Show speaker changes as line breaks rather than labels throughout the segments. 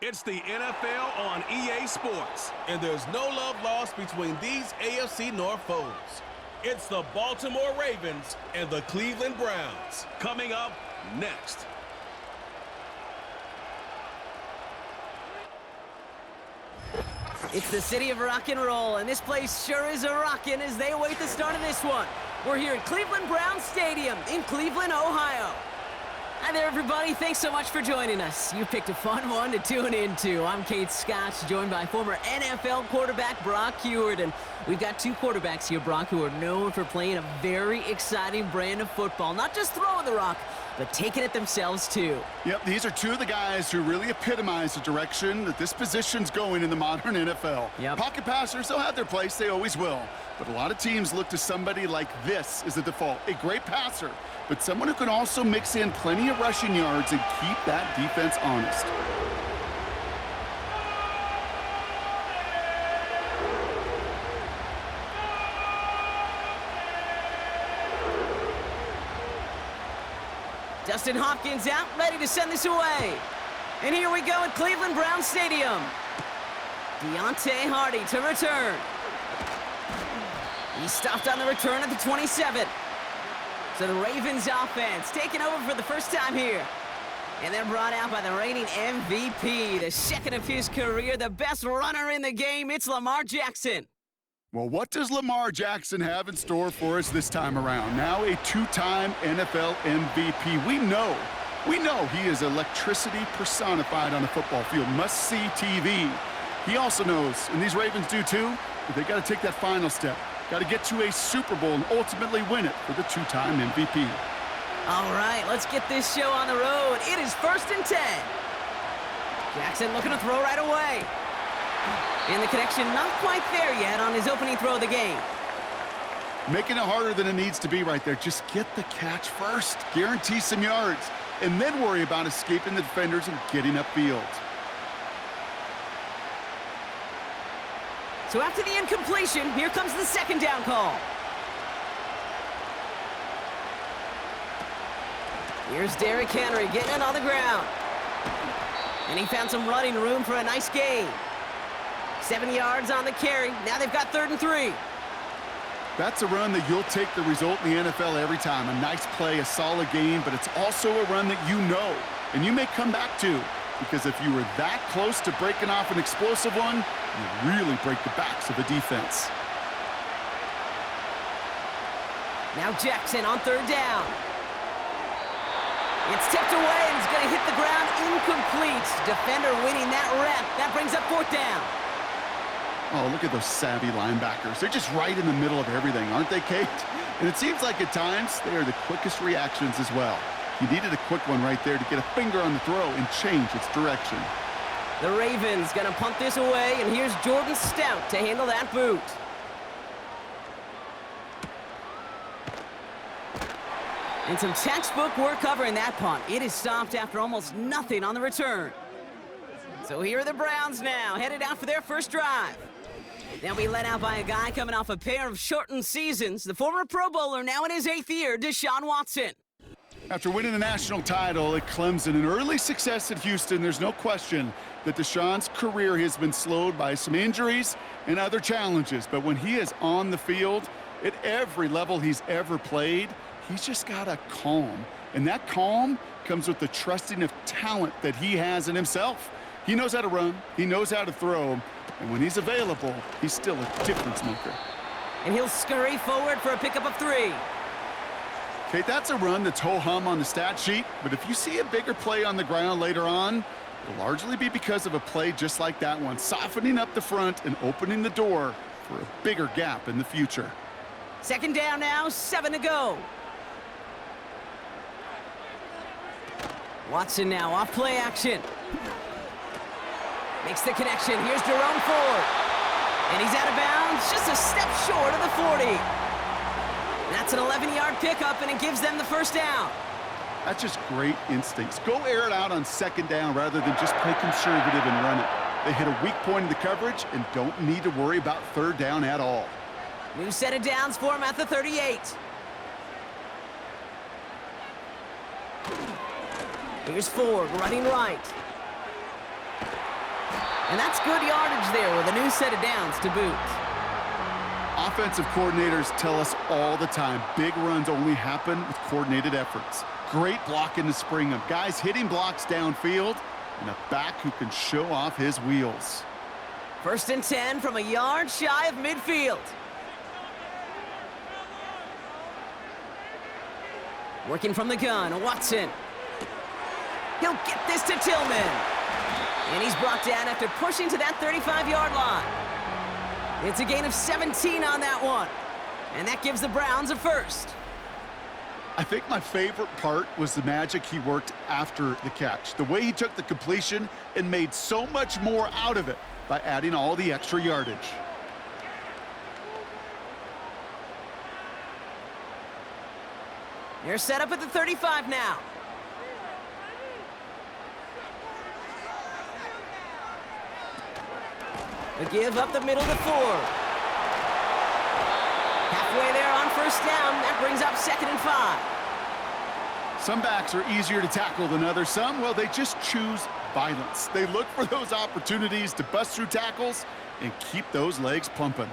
It's the NFL on EA Sports.
And there's no love lost between these AFC North foes. It's the Baltimore Ravens and the Cleveland Browns.
Coming up next.
It's the city of rock and roll, and this place sure is a rockin' as they await the start of this one. We're here at Cleveland Browns Stadium in Cleveland, Ohio. Hi there, everybody. Thanks so much for joining us. You picked a fun one to tune into. I'm Kate Scott, joined by former NFL quarterback Brock Huard. And we've got two quarterbacks here, Brock, who are known for playing a very exciting brand of football. Not just throwing the rock, but taking it themselves, too.
Yep, these are two of the guys who really epitomize the direction that this position's going in the modern NFL.
Yep.
Pocket passers, they'll have their place. They always will. But a lot of teams look to somebody like this as a default. A great passer, but someone who can also mix in plenty of rushing yards and keep that defense honest.
Dustin Hopkins out, ready to send this away. And here we go at Cleveland Browns Stadium. Deontay Hardy to return. He stopped on the return at the 27. So the Ravens offense taking over for the first time here. And they're brought out by the reigning MVP, the second of his career, the best runner in the game. It's Lamar Jackson.
Well, what does Lamar Jackson have in store for us this time around? Now a two-time NFL MVP. We know he is electricity personified on a football field. Must-see TV. He also knows, and these Ravens do too, that they got to take that final step. Got to get to a Super Bowl and ultimately win it for the two-time MVP.
All right, let's get this show on the road. It is 1st and 10. Jackson looking to throw right away. And the connection not quite there yet on his opening throw of the game.
Making it harder than it needs to be right there. Just get the catch first. Guarantee some yards. And then worry about escaping the defenders and getting upfield.
So after the incompletion, here comes the second down call. Here's Derrick Henry getting it on the ground. And he found some running room for a nice gain. 7 yards on the carry. Now they've got 3rd and 3.
That's a run that you'll take the result in the NFL every time. A nice play, a solid game, but it's also a run that you know and you may come back to. Because if you were that close to breaking off an explosive one, you really break the backs of the defense.
Now Jackson on 3rd down. It's tipped away and it's going to hit the ground incomplete. Defender winning that rep. That brings up 4th down.
Oh, look at those savvy linebackers. They're just right in the middle of everything, aren't they, Kate? And it seems like at times they are the quickest reactions as well. He needed a quick one right there to get a finger on the throw and change its direction.
The Ravens going to punt this away, and here's Jordan Stout to handle that boot. And some textbook work covering that punt. It is stopped after almost nothing on the return. So here are the Browns now, headed out for their first drive. They'll be led out by a guy coming off a pair of shortened seasons. The former Pro Bowler, now in his 8th year, Deshaun Watson.
After winning the national title at Clemson and early success at Houston, there's no question that Deshaun's career has been slowed by some injuries and other challenges. But when he is on the field, at every level he's ever played, he's just got a calm. And that calm comes with the trusting of talent that he has in himself. He knows how to run, he knows how to throw, and when he's available, he's still a difference maker.
And he'll scurry forward for a pickup of 3.
Okay, that's a run that's ho-hum on the stat sheet, but if you see a bigger play on the ground later on, it'll largely be because of a play just like that one, softening up the front and opening the door for a bigger gap in the future.
2nd down now, 7 to go. Watson now off play action. Makes the connection. Here's Jerome Ford. And he's out of bounds, just a step short of the 40. That's an 11-yard pickup, and it gives them the first down.
That's just great instincts. Go air it out on 2nd down rather than just play conservative and run it. They hit a weak point in the coverage and don't need to worry about 3rd down at all.
New set of downs for him at the 38. Here's Ford running right. And that's good yardage there with a new set of downs to boot.
Offensive coordinators tell us all the time, big runs only happen with coordinated efforts. Great blocking to spring them. Guys hitting blocks downfield, and a back who can show off his wheels.
1st and 10 from a yard shy of midfield. Working from the gun, Watson. He'll get this to Tillman. And he's brought down after pushing to that 35-yard line. It's a gain of 17 on that one. And that gives the Browns a first.
I think my favorite part was the magic he worked after the catch. The way he took the completion and made so much more out of it by adding all the extra yardage.
They're set up at the 35 now. A give up the middle to Ford. Halfway there on 1st down. That brings up 2nd and 5.
Some backs are easier to tackle than others. Some, well, they just choose violence. They look for those opportunities to bust through tackles and keep those legs pumping.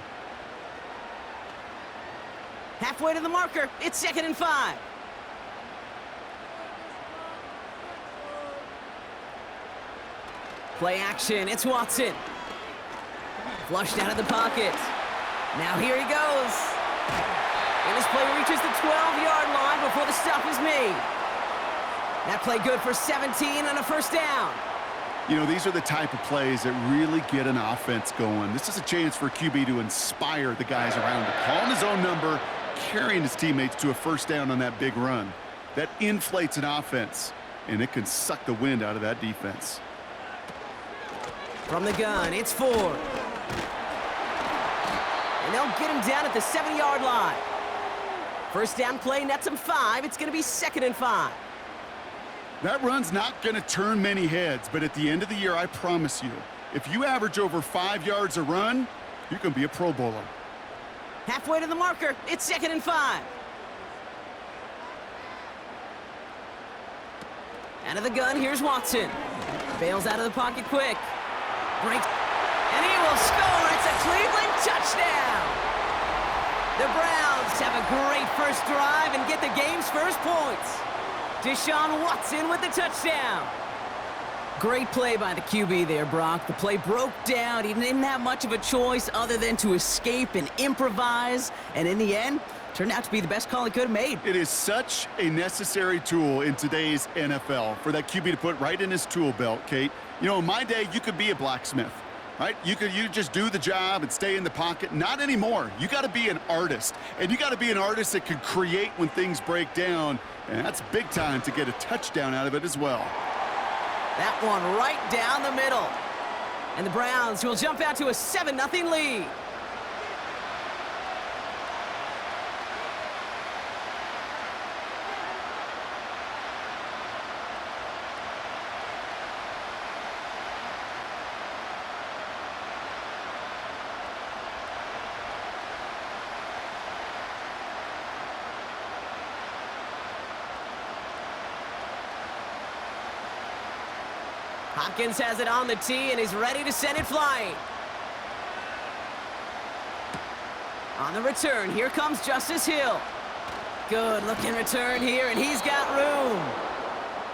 Halfway to the marker. It's 2nd and 5. Play action. It's Watson. Flushed out of the pocket. Now here he goes. And this play reaches the 12-yard line before the stop is made. That play good for 17 and a 1st down.
You know, these are the type of plays that really get an offense going. This is a chance for QB to inspire the guys around him. Calling his own number, carrying his teammates to a 1st down on that big run. That inflates an offense, and it can suck the wind out of that defense.
From the gun, it's Ford. And they'll get him down at the 7-yard line. 1st down play nets him 5. It's going to be 2nd and 5.
That run's not going to turn many heads, but at the end of the year, I promise you, if you average over 5 yards a run, you can be a Pro Bowler.
Halfway to the marker. It's 2nd and 5. Out of the gun, here's Watson. Bails out of the pocket quick. Breaks. And he will score. It's a Cleveland touchdown. The Browns have a great first drive and get the game's first points. Deshaun Watson with the touchdown. Great play by the QB there, Brock. The play broke down. He didn't have much of a choice other than to escape and improvise. And in the end, turned out to be the best call he could have made.
It is such a necessary tool in today's NFL for that QB to put right in his tool belt, Kate. You know, in my day, you could be a blacksmith, right? You just do the job and stay in the pocket. Not anymore. You got to be an artist, and you got to be an artist that can create when things break down, and that's big time to get a touchdown out of it as well.
That one right down the middle. And the Browns will jump out to a 7-0 lead. Hopkins has it on the tee, and he's ready to send it flying. On the return, here comes Justice Hill. Good-looking return here, and he's got room.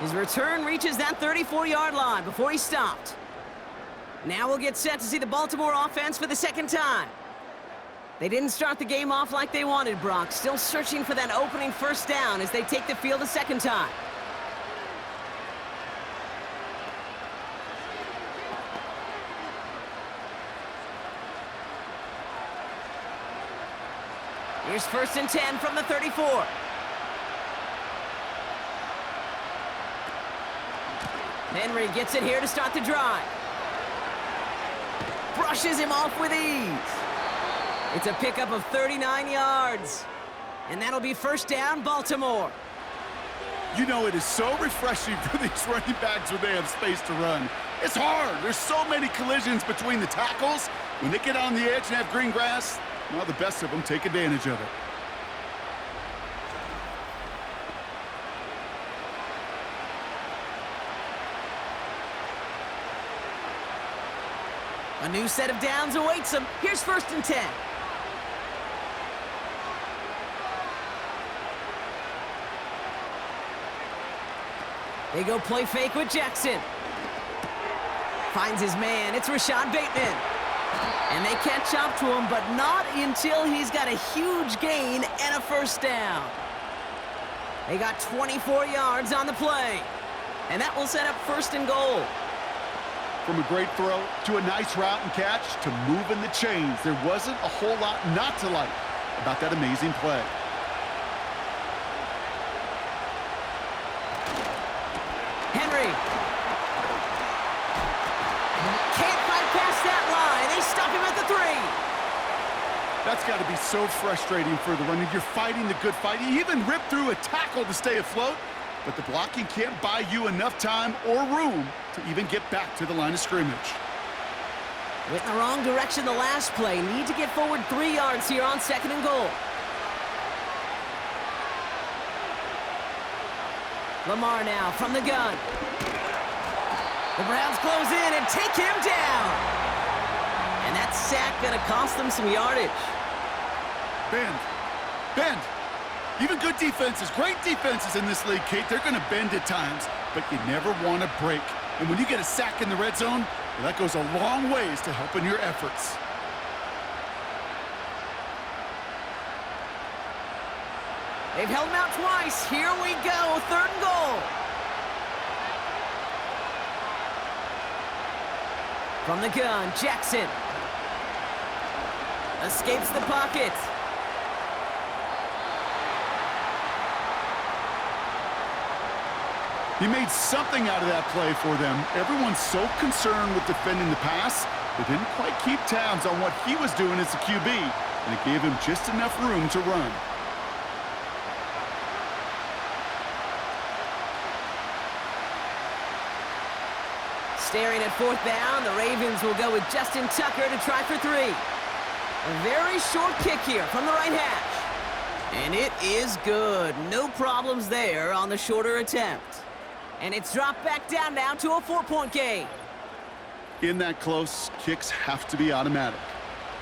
His return reaches that 34-yard line before he stopped. Now we'll get set to see the Baltimore offense for the 2nd time. They didn't start the game off like they wanted, Brock. Still searching for that opening 1st down as they take the field a 2nd time. Here's 1st and 10 from the 34. Henry gets it here to start the drive. Brushes him off with ease. It's a pickup of 39 yards. And that'll be 1st down, Baltimore.
You know, it is so refreshing for these running backs when they have space to run. It's hard. There's so many collisions between the tackles. When they get on the edge and have green grass, well, the best of them take advantage of it.
A new set of downs awaits them. Here's 1st and 10. They go play fake with Jackson. Finds his man. It's Rashad Bateman. And they catch up to him, but not until he's got a huge gain and a 1st down. They got 24 yards on the play. And that will set up 1st and goal.
From a great throw to a nice route and catch to moving the chains, there wasn't a whole lot not to like about that amazing play.
Henry. Can't fight past that line. They stop him at the 3.
That's got to be so frustrating for the runner. You're fighting the good fight. You even rip through a tackle to stay afloat, but the blocking can't buy you enough time or room to even get back to the line of scrimmage.
Went in the wrong direction the last play. Need to get forward 3 yards here on 2nd and goal. Lamar now from the gun. The Browns close in and take him down. And that sack going to cost them some yardage.
Bend. Even good defenses, great defenses in this league, Kate, they're going to bend at times, but you never want to break. And when you get a sack in the red zone, well, that goes a long ways to helping your efforts.
They've held him out twice. Here we go, 3rd and goal. From the gun, Jackson. Escapes the pocket.
He made something out of that play for them. Everyone's so concerned with defending the pass, they didn't quite keep tabs on what he was doing as a QB, and it gave him just enough room to run.
Staring at 4th down, the Ravens will go with Justin Tucker to try for 3. A very short kick here from the right hash. And it is good. No problems there on the shorter attempt. And it's dropped back down now to a 4-point game.
In that close, kicks have to be automatic.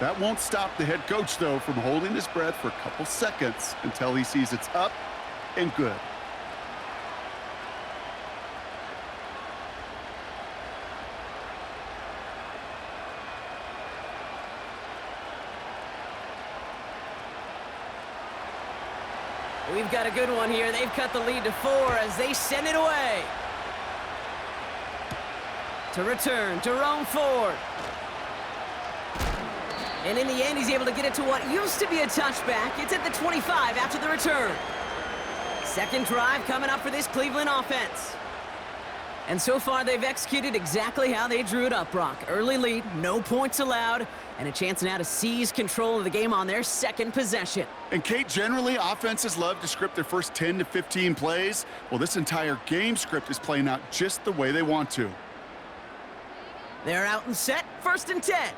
That won't stop the head coach, though, from holding his breath for a couple seconds until he sees it's up and good.
We've got a good one here. They've cut the lead to 4 as they send it away. To return, Jerome Ford. And in the end, he's able to get it to what used to be a touchback. It's at the 25 after the return. 2nd drive coming up for this Cleveland offense. And so far, they've executed exactly how they drew it up, Brock. Early lead, no points allowed, and a chance now to seize control of the game on their 2nd possession.
And, Kate, generally, offenses love to script their first 10 to 15 plays. Well, this entire game script is playing out just the way they want to.
They're out and set, 1st and 10.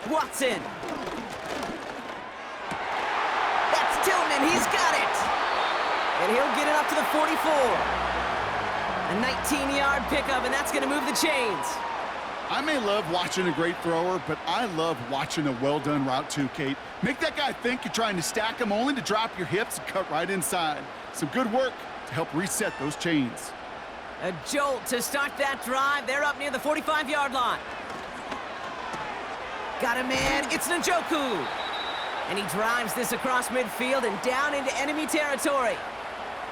Watson. That's Tillman, he's got it. And he'll get it up to the 44. A 19-yard pickup, and that's going to move the chains.
I may love watching a great thrower, but I love watching a well-done route too, Kate. Make that guy think you're trying to stack him only to drop your hips and cut right inside. Some good work to help reset those chains.
A jolt to start that drive. They're up near the 45-yard line. Got a man. It's Njoku. And he drives this across midfield and down into enemy territory.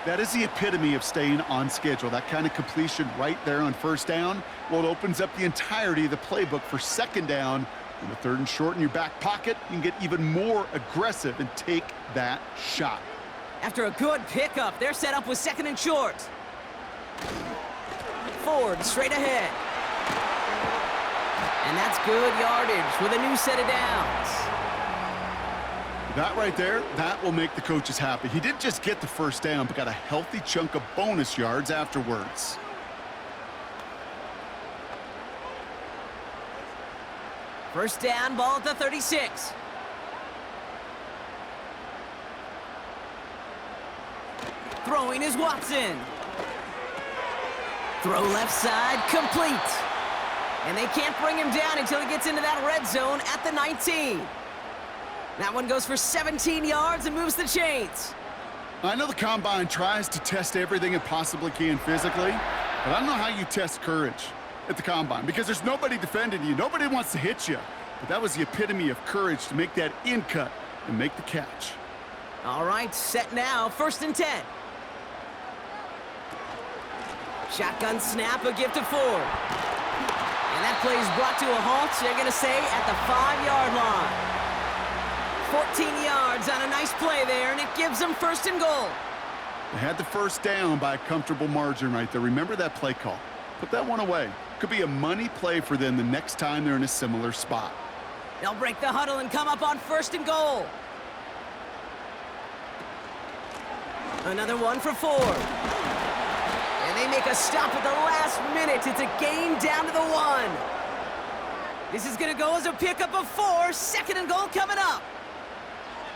That is the epitome of staying on schedule. That kind of completion right there on 1st down. Well, it opens up the entirety of the playbook for 2nd down. In the 3rd and short in your back pocket, you can get even more aggressive and take that shot.
After a good pickup, they're set up with 2nd and short. Ford straight ahead. And that's good yardage with a new set of downs.
That right there, that will make the coaches happy. He didn't just get the 1st down, but got a healthy chunk of bonus yards afterwards.
First down, ball at the 36. Throwing is Watson. Throw left side, complete. And they can't bring him down until he gets into that red zone at the 19. That one goes for 17 yards and moves the chains.
I know the Combine tries to test everything it possibly can physically, but I don't know how you test courage at the Combine because there's nobody defending you. Nobody wants to hit you. But that was the epitome of courage to make that in cut and make the catch.
All right, set now, 1st and 10. Shotgun snap, a give to Ford. And that play is brought to a halt, they're going to say, at the 5-yard line. 14 yards on a nice play there, and it gives them 1st and goal.
They had the first down by a comfortable margin right there. Remember that play call. Put that one away. Could be a money play for them the next time they're in a similar spot.
They'll break the huddle and come up on 1st and goal. Another one for Ford. And they make a stop at the last minute. It's a gain down to the 1. This is going to go as a pickup of 4. 2nd and goal coming up.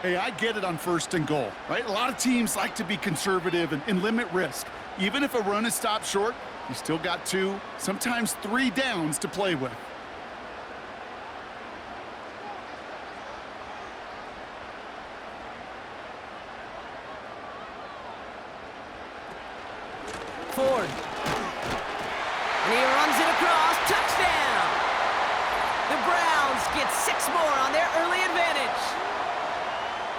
Hey, I get it on 1st and goal, right? A lot of teams like to be conservative and limit risk. Even if a run is stopped short, you still got 2, sometimes 3 downs to play with.
Ford. And he runs it across. Touchdown! The Browns get 6 more on their early advantage.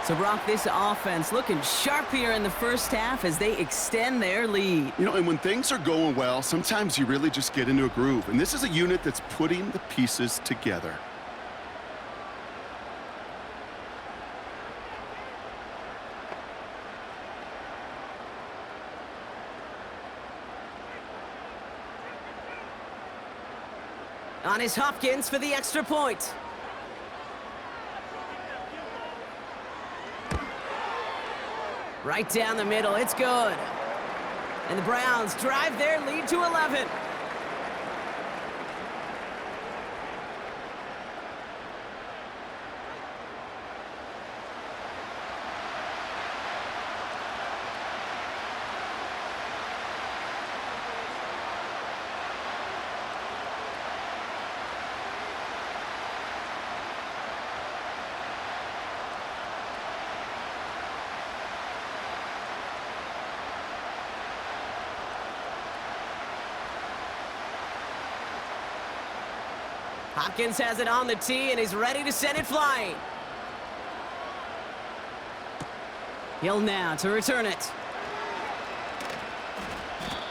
So, Brock, this offense looking sharp here in the first half as they extend their lead.
You know, and when things are going well, sometimes you really just get into a groove. And this is a unit that's putting the pieces together.
On is Hopkins for the extra point. Right down the middle, it's good. And the Browns drive their lead to 11. Hopkins has it on the tee and is ready to send it flying. Hill now to return it.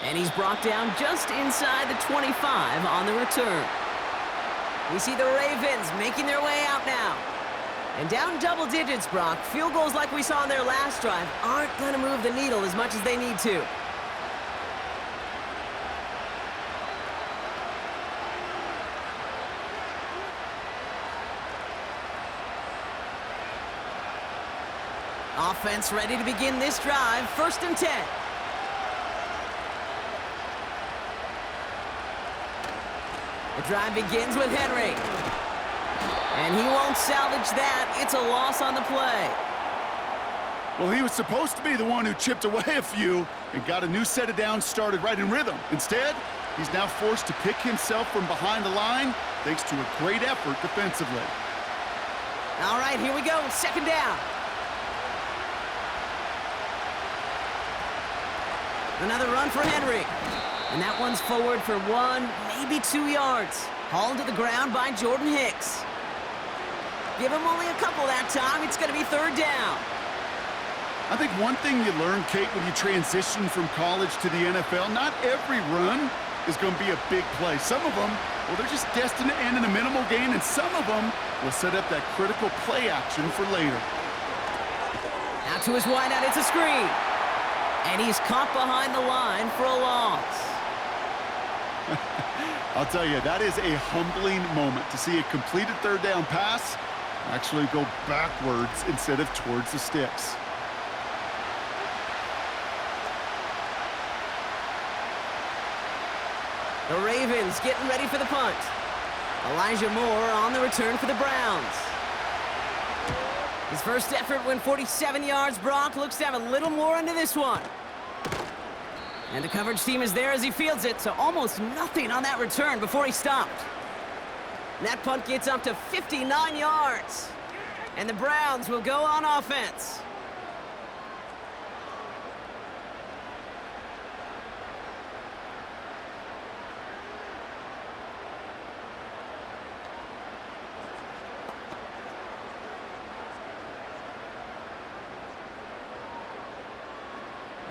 And he's brought down just inside the 25 on the return. We see the Ravens making their way out now. And down double digits, Brock. Field goals like we saw on their last drive aren't going to move the needle as much as they need to. Offense ready to begin this drive. 1st and 10. The drive begins with Henry. And he won't salvage that. It's a loss on the play.
Well, he was supposed to be the one who chipped away a few and got a new set of downs started right in rhythm. Instead, he's now forced to pick himself from behind the line thanks to a great effort defensively.
All right, here we go. 2nd down. Another run for Henry. And that one's forward for 1, maybe 2 yards. Hauled to the ground by Jordan Hicks. Give him only a couple that time. It's going to be 3rd down.
I think one thing you learn, Kate, when you transition from college to the NFL, not every run is going to be a big play. Some of them, well, they're just destined to end in a minimal gain, and some of them will set up that critical play action for later.
Now to his wideout, it's a screen. And he's caught behind the line for a loss.
I'll tell you, that is a humbling moment to see a completed 3rd down pass actually go backwards instead of towards the sticks.
The Ravens getting ready for the punt. Elijah Moore on the return for the Browns. His first effort went 47 yards. Brock looks to have a little more into this one. And the coverage team is there as he fields it, so almost nothing on that return before he stopped. And that punt gets up to 59 yards. And the Browns will go on offense.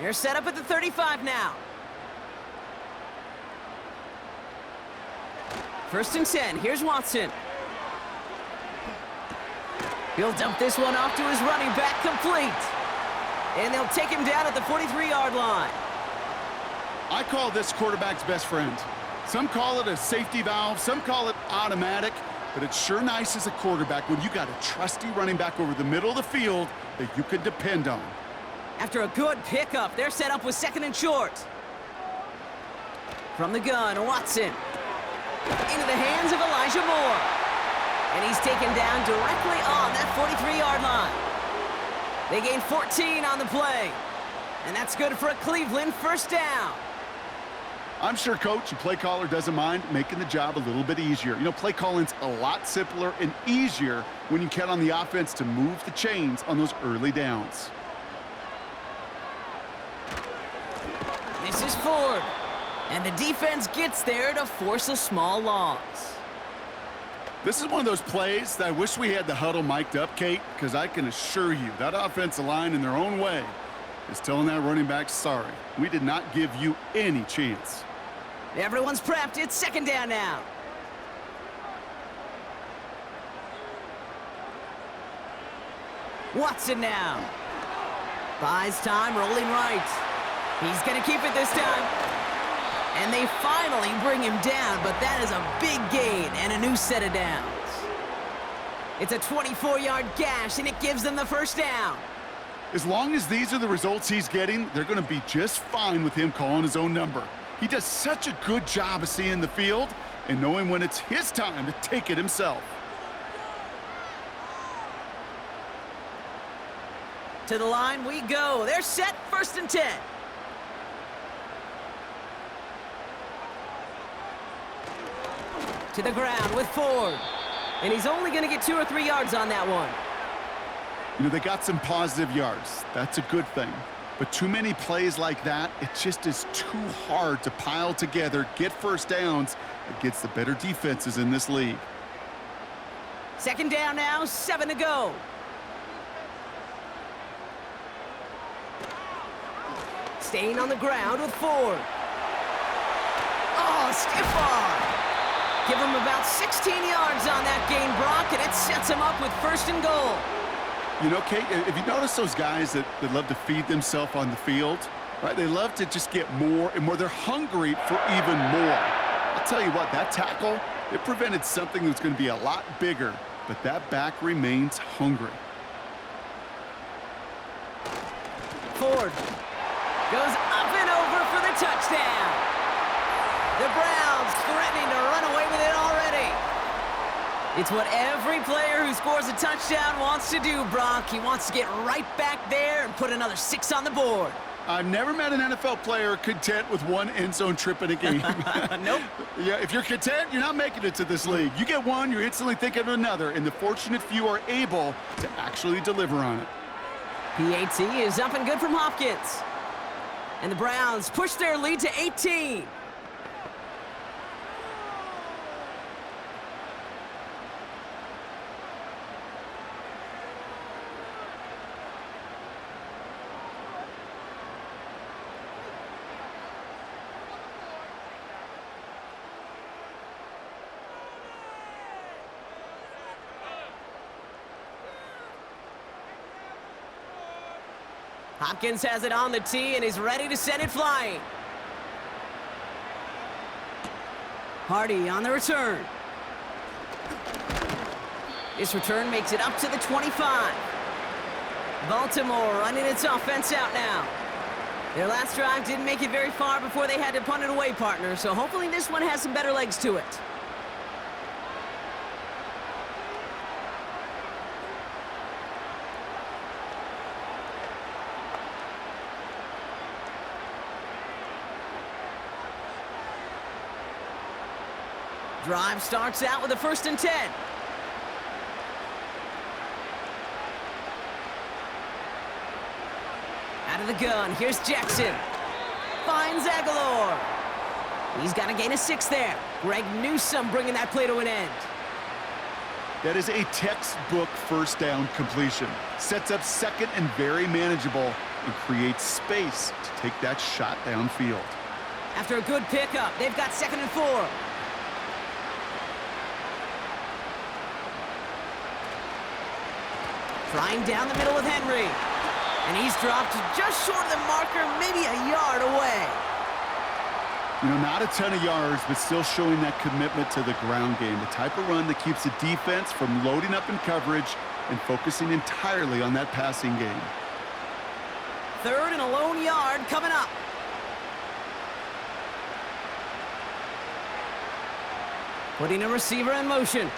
They're set up at the 35 now. First and 10, here's Watson. He'll dump this one off to his running back, complete. And they'll take him down at the 43-yard line.
I call this quarterback's best friend. Some call it a safety valve, some call it automatic, but it's sure nice as a quarterback when you got a trusty running back over the middle of the field that you can depend on.
After a good pickup, they're set up with second and short. From the gun, Watson. Into the hands of Elijah Moore. And he's taken down directly on that 43-yard line. They gain 14 on the play. And that's good for a Cleveland first down.
I'm sure coach and play caller doesn't mind making the job a little bit easier. You know, play calling's a lot simpler and easier when you count on the offense to move the chains on those early downs.
This is Ford. And the defense gets there to force a small loss.
This is one of those plays that I wish we had the huddle mic'd up, Kate, because I can assure you that offensive line in their own way is telling that running back, sorry, we did not give you any chance.
Everyone's prepped. It's second down now. Watson now. Buys time, rolling right. He's going to keep it this time. And they finally bring him down, but that is a big gain and a new set of downs. It's a 24-yard gash, and it gives them the first down.
As long as these are the results he's getting, they're going to be just fine with him calling his own number. He does such a good job of seeing the field and knowing when it's his time to take it himself.
To the line we go. They're set, first and 10. To the ground with Ford. And he's only going to get 2 or 3 yards on that one.
You know, they got some positive yards. That's a good thing. But too many plays like that, it just is too hard to pile together, get first downs against the better defenses in this league.
Second down now, 7 to go. Staying on the ground with Ford. Oh, stiff arm. Give him about 16 yards on that gain, Brock, and it sets him up with first and goal.
You know, Kate, if you notice those guys that love to feed themselves on the field, right? They love to just get more and more. They're hungry for even more. I'll tell you what, that tackle, it prevented something that's going to be a lot bigger, but that back remains hungry.
Ford goes up and over for the touchdown. The Browns threatening to run away with it already. It's what every player who scores a touchdown wants to do, Brock. He wants to get right back there and put another 6 on the board.
I've never met an NFL player content with one end zone trip in a game.
Nope.
Yeah, if you're content, you're not making it to this league. You get one, you're instantly thinking of another, and the fortunate few are able to actually deliver on it.
PAT is up and good from Hopkins. And the Browns push their lead to 18. Hopkins has it on the tee and is ready to send it flying. Hardy on the return. This return makes it up to the 25. Baltimore running its offense out now. Their last drive didn't make it very far before they had to punt it away, partner, so hopefully this one has some better legs to it. Drive starts out with a 1st and 10. Out of the gun, here's Jackson. Finds Aguilar. He's got to gain a 6 there. Greg Newsome bringing that play to an end.
That is a textbook first down completion. Sets up second and very manageable and creates space to take that shot downfield.
After a good pickup, they've got 2nd and 4. Flying down the middle with Henry. And he's dropped just short of the marker, maybe a yard away.
You know, not a ton of yards, but still showing that commitment to the ground game. The type of run that keeps the defense from loading up in coverage and focusing entirely on that passing game.
3rd and a lone yard coming up. Putting a receiver in motion.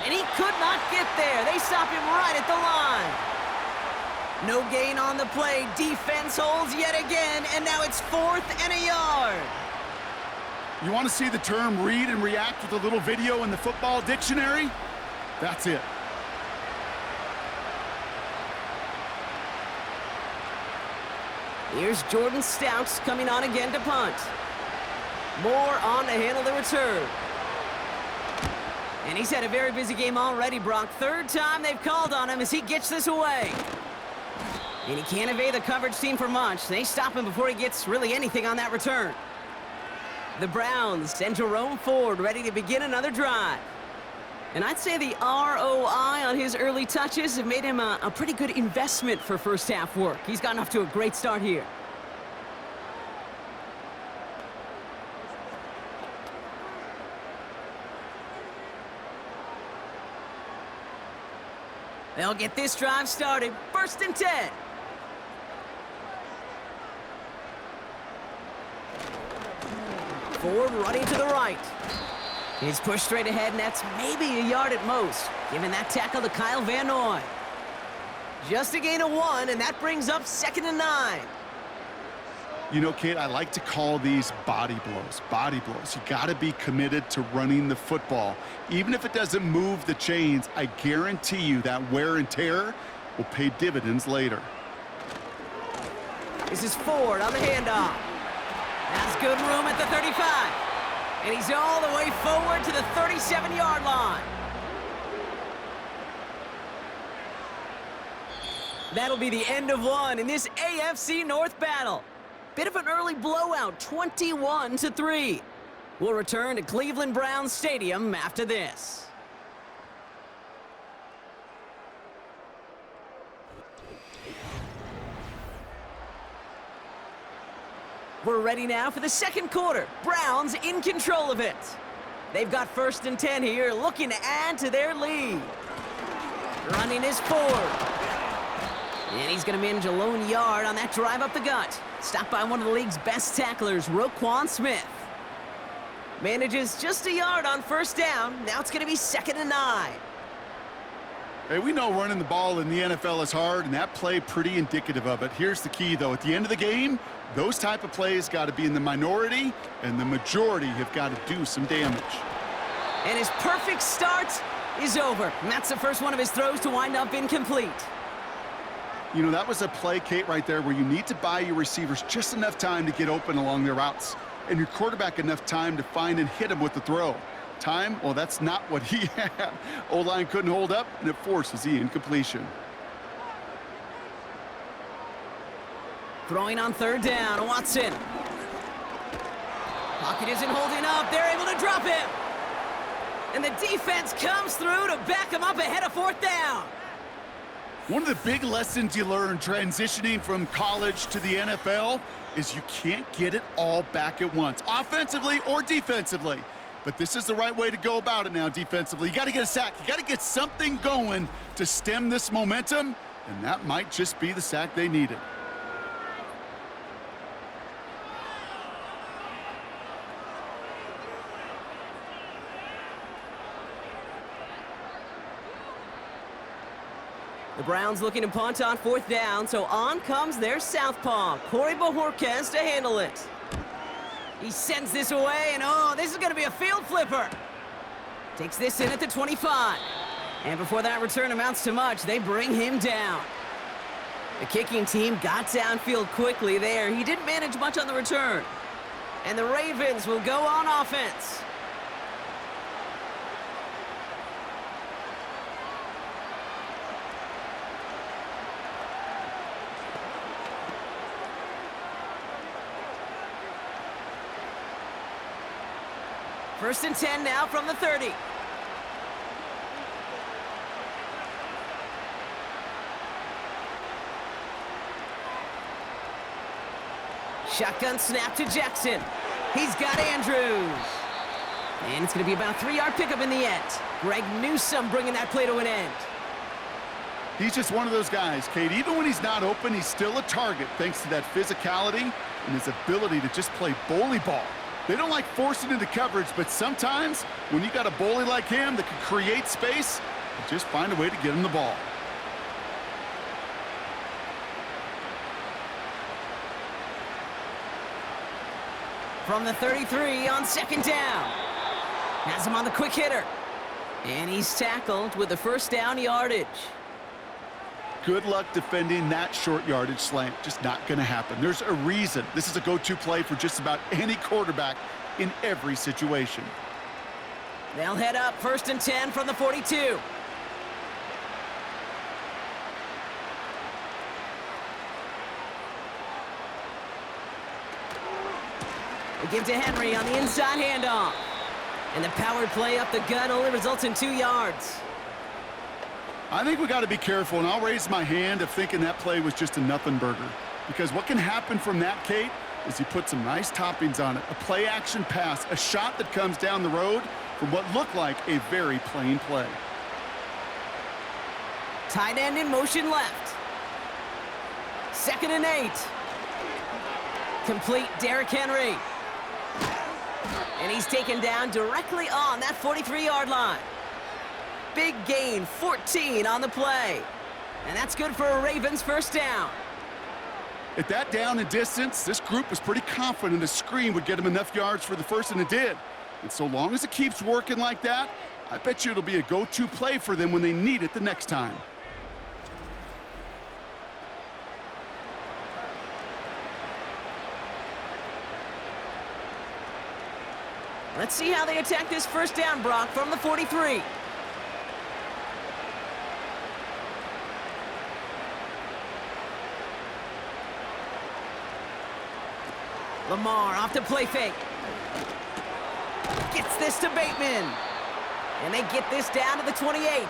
And he could not get there. They stop him right at the line. No gain on the play. Defense holds yet again, and now it's 4th and a yard.
You want to see the term read and react with a little video in the football dictionary? That's it.
Here's Jordan Stouts coming on again to punt. Moore on to handle the return. And he's had a very busy game already, Brock. 3rd time they've called on him as he gets this away. And he can't evade the coverage team for much. They stop him before he gets really anything on that return. The Browns send Jerome Ford ready to begin another drive. And I'd say the ROI on his early touches have made him a pretty good investment for first half work. He's gotten off to a great start here. They'll get this drive started. 1st and 10. Ford running to the right. He's pushed straight ahead, and that's maybe a yard at most, giving that tackle to Kyle Van Noy. Just a gain of 1, and that brings up 2nd and 9.
You know, Kate, I like to call these body blows. Body blows. You got to be committed to running the football. Even if it doesn't move the chains, I guarantee you that wear and tear will pay dividends later.
This is Ford on the handoff. Has good room at the 35. And he's all the way forward to the 37-yard line. That'll be the end of 1 in this AFC North battle. Bit of an early blowout, 21-3. We'll return to Cleveland Browns Stadium after this. We're ready now for the 2nd quarter. Browns in control of it. They've got 1st and 10 here, looking to add to their lead. Running is Ford. And he's going to manage a lone yard on that drive up the gut. Stopped by one of the league's best tacklers, Roquan Smith. Manages just a yard on 1st down. Now it's going to be 2nd and 9.
Hey, we know running the ball in the NFL is hard, and that play pretty indicative of it. Here's the key, though. At the end of the game, those type of plays got to be in the minority, and the majority have got to do some damage.
And his perfect start is over. And that's the first one of his throws to wind up incomplete.
You know, that was a play, Kate, right there where you need to buy your receivers just enough time to get open along their routes, and your quarterback enough time to find and hit him with the throw. Time, well, that's not what he had. O-line couldn't hold up, and it forces the incompletion.
Throwing on 3rd down, Watson. Pocket isn't holding up. They're able to drop him. And the defense comes through to back him up ahead of 4th down.
One of the big lessons you learn transitioning from college to the NFL is you can't get it all back at once, offensively or defensively. But this is the right way to go about it now defensively. You got to get a sack. You got to get something going to stem this momentum, and that might just be the sack they needed.
The Browns looking to punt on 4th down, so on comes their southpaw, Corey Bojorquez, to handle it. He sends this away, and oh, this is going to be a field flipper. Takes this in at the 25. And before that return amounts to much, they bring him down. The kicking team got downfield quickly there. He didn't manage much on the return. And the Ravens will go on offense. First and 10 now from the 30. Shotgun snap to Jackson. He's got Andrews. And it's going to be about a 3-yard pickup in the end. Greg Newsome bringing that play to an end.
He's just one of those guys, Kate. Even when he's not open, he's still a target thanks to that physicality and his ability to just play bully ball. They don't like forcing into coverage, but sometimes when you got a bully like him that can create space, just find a way to get him the ball.
From the 33 on second down. Has him on the quick hitter. And he's tackled with the first down yardage.
Good luck defending that short yardage slant. Just not going to happen. There's a reason this is a go-to play for just about any quarterback in every situation.
They'll head up first and 10 from the 42. They give to Henry on the inside handoff. And the powered play up the gut only results in 2 yards.
I think we got to be careful, and I'll raise my hand of thinking that play was just a nothing burger. Because what can happen from that, Kate, is you put some nice toppings on it. A play-action pass, a shot that comes down the road from what looked like a very plain play.
Tight end in motion left. 2nd and 8. Complete Derrick Henry. And he's taken down directly on that 43-yard line. Big gain, 14 on the play. And that's good for a Ravens first down.
At that down and distance, this group was pretty confident a screen would get them enough yards for the first, and it did. And so long as it keeps working like that, I bet you it'll be a go-to play for them when they need it the next time.
Let's see how they attack this first down, Brock, from the 43. Lamar off to play fake. Gets this to Bateman. And they get this down to the 28.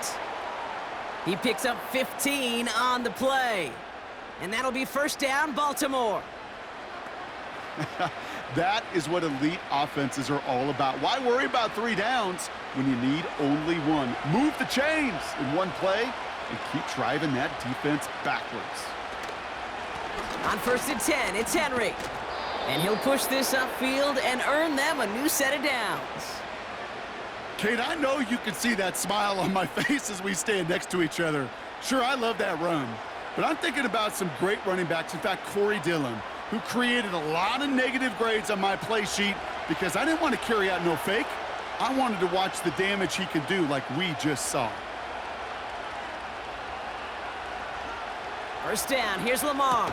He picks up 15 on the play. And that'll be first down, Baltimore.
That is what elite offenses are all about. Why worry about 3 downs when you need only 1? Move the chains in one play and keep driving that defense backwards.
On first and 10, it's Henry. And he'll push this upfield and earn them a new set of downs.
Kate, I know you can see that smile on my face as we stand next to each other. Sure, I love that run. But I'm thinking about some great running backs. In fact, Corey Dillon, who created a lot of negative grades on my play sheet because I didn't want to carry out no fake. I wanted to watch the damage he could do like we just saw.
First down, here's Lamar.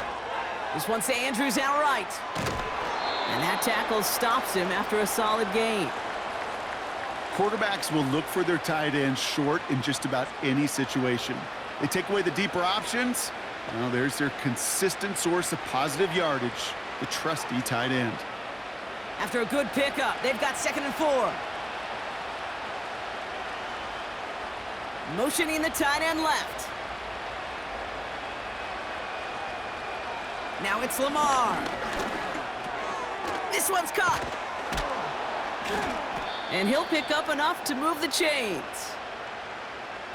This one's to Andrews outright. And that tackle stops him after a solid gain.
Quarterbacks will look for their tight end short in just about any situation. They take away the deeper options. Well, there's their consistent source of positive yardage, the trusty tight end.
After a good pickup, they've got 2nd and 4. Motioning the tight end left. Now it's Lamar. This one's caught. And he'll pick up enough to move the chains.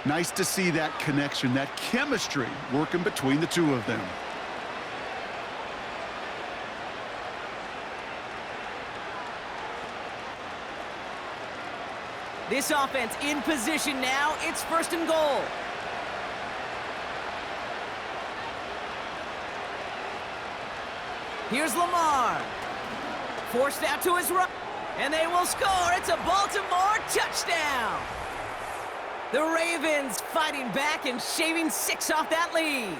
Nice to see that connection, that chemistry working between the two of them.
This offense in position now. It's 1st and goal. Here's Lamar. Forced out to his right. And they will score. It's a Baltimore touchdown. The Ravens fighting back and shaving 6 off that lead.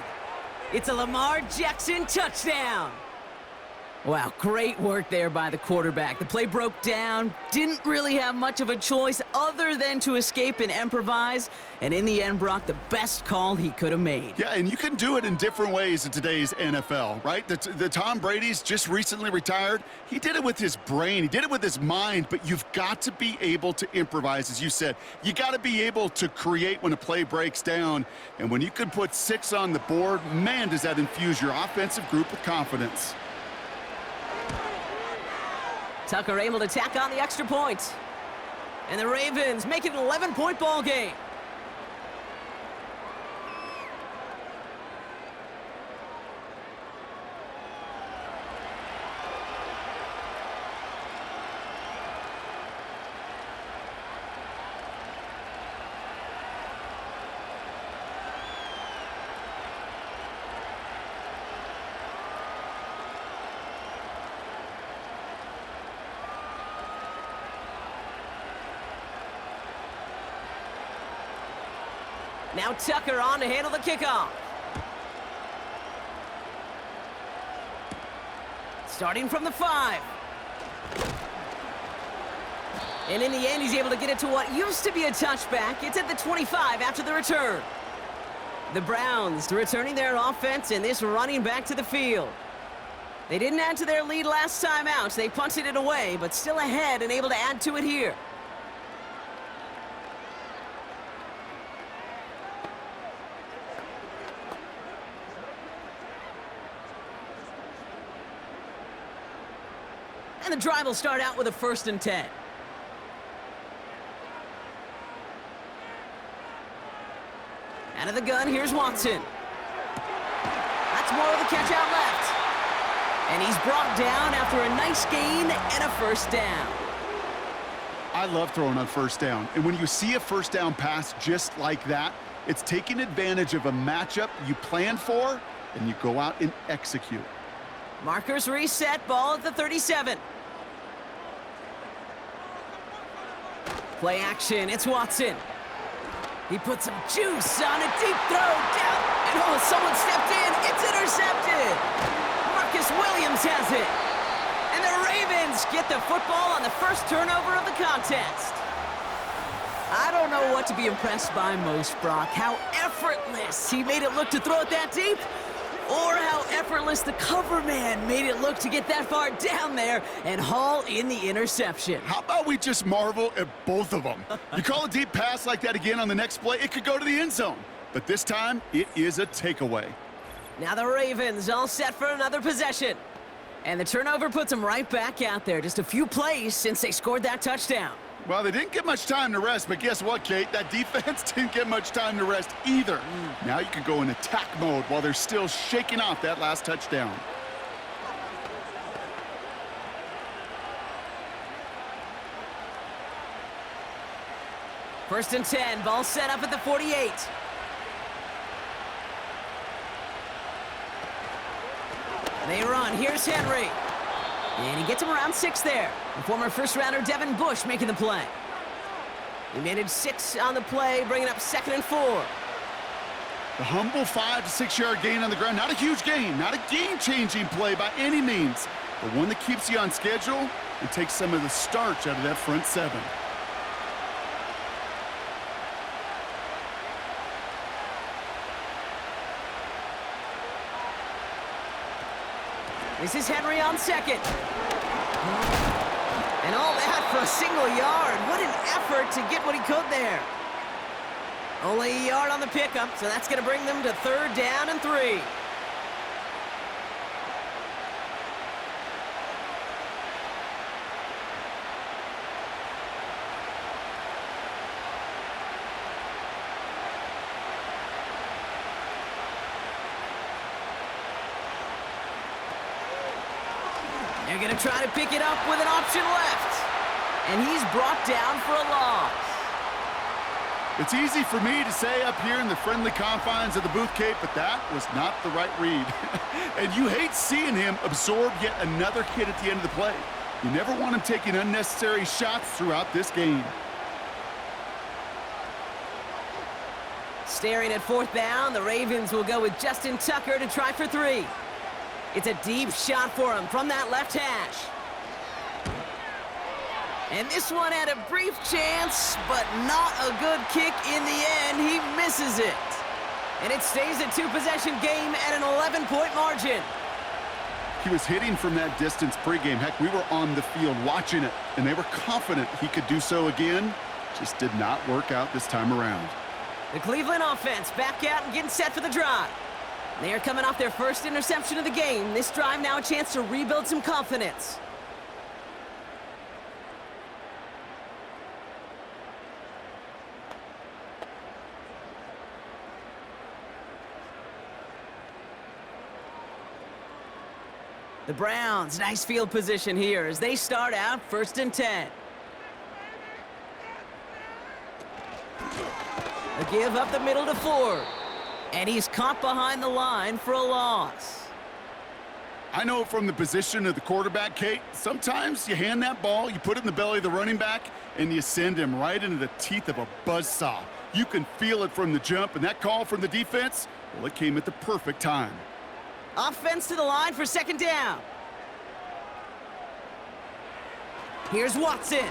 It's a Lamar Jackson touchdown. Wow, great work there by the quarterback. The play broke down, didn't really have much of a choice other than to escape and improvise, and in the end, Brock, the best call he could have made.
Yeah, and you can do it in different ways in today's NFL, right? The Tom Brady's just recently retired. He did it with his brain. He did it with his mind, but you've got to be able to improvise, as you said. You got to be able to create when a play breaks down, and when you can put 6 on the board, man, does that infuse your offensive group with confidence.
Tucker able to tack on the extra point. And the Ravens make it an 11-point ball game. Now Tucker on to handle the kickoff. Starting from the 5. And in the end, he's able to get it to what used to be a touchback. It's at the 25 after the return. The Browns returning their offense and this running back to the field. They didn't add to their lead last time out. They punted it away, but still ahead and able to add to it here. And the drive will start out with a 1st and 10. Out of the gun, here's Watson. That's more of the catch out left. And he's brought down after a nice gain and a 1st down.
I love throwing on 1st down. And when you see a 1st down pass just like that, it's taking advantage of a matchup you plan for, and you go out and execute.
Markers reset, ball at the 37. Play action, it's Watson. He puts some juice on a deep throw down. And oh, someone stepped in. It's intercepted. Marcus Williams has it. And the Ravens get the football on the 1st turnover of the contest. I don't know what to be impressed by most, Brock. How effortless he made it look to throw it that deep, or how effortless the cover man made it look to get that far down there and haul in the interception.
How about we just marvel at both of them? You call a deep pass like that again on the next play, it could go to the end zone. But this time, it is a takeaway.
Now the Ravens all set for another possession. And the turnover puts them right back out there. Just a few plays since they scored that touchdown.
Well, they didn't get much time to rest, but guess what, Kate? That defense didn't get much time to rest either. Now you can go in attack mode while they're still shaking off that last touchdown.
First and 10, ball set up at the 48. They run, here's Henry. And he gets him around 6 there. The former first-rounder Devin Bush making the play. He managed 6 on the play, bringing up 2nd and 4.
The humble 5 to 6 yard gain on the ground. Not a huge gain, not a game-changing play by any means, but one that keeps you on schedule and takes some of the starch out of that front 7.
This is Henry on 2nd. And all that for a single yard. What an effort to get what he could there. Only a yard on the pickup, so that's going to bring them to 3rd down and 3. They're going to try to pick it up with an option left. And he's brought down for a loss.
It's easy for me to say up here in the friendly confines of the booth, Kate, but that was not the right read. And you hate seeing him absorb yet another hit at the end of the play. You never want him taking unnecessary shots throughout this game.
Staring at fourth down, the Ravens will go with Justin Tucker to try for 3. It's a deep shot for him from that left hash. And this one had a brief chance, but not a good kick in the end. He misses it. And it stays a 2-possession game at an 11-point margin.
He was hitting from that distance pregame. Heck, we were on the field watching it, and they were confident he could do so again. Just did not work out this time around.
The Cleveland offense back out and getting set for the drive. They are coming off their first interception of the game. This drive now a chance to rebuild some confidence. The Browns, nice field position here as they start out 1st and 10. A give up the middle to Ford. And he's caught behind the line for a loss.
I know from the position of the quarterback, Kate, sometimes you hand that ball, you put it in the belly of the running back, and you send him right into the teeth of a buzzsaw. You can feel it from the jump, and that call from the defense, well, it came at the perfect time.
Offense to the line for 2nd down. Here's Watson.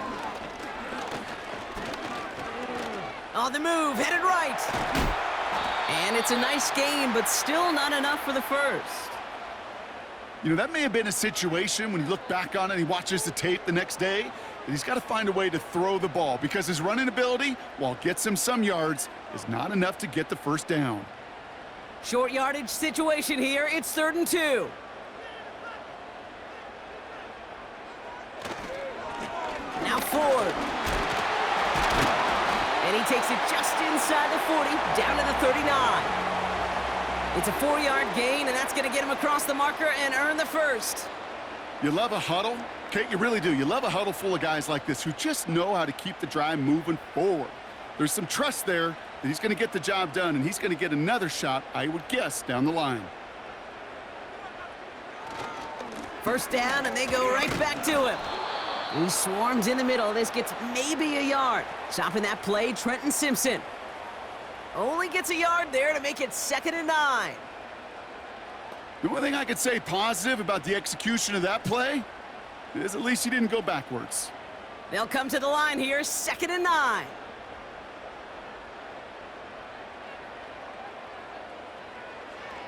On the move, headed right. And it's a nice gain, but still not enough for the first.
You know, that may have been a situation when you look back on it and he watches the tape the next day, that he's got to find a way to throw the ball because his running ability, while it gets him some yards, is not enough to get the first down.
Short yardage situation here. It's 3rd and 2. Now Ford. And he takes it just inside the 40, down to the 39. It's a 4-yard gain, and that's going to get him across the marker and earn the first.
You love a huddle? Kate, you really do. You love a huddle full of guys like this who just know how to keep the drive moving forward. There's some trust there that he's going to get the job done, and he's going to get another shot, I would guess, down the line.
1st down, and they go right back to him. He swarms in the middle. This gets maybe a yard. Stopping that play, Trenton Simpson. Only gets a yard there to make it 2nd and 9.
The only thing I could say positive about the execution of that play is at least he didn't go backwards.
They'll come to the line here, 2nd and 9.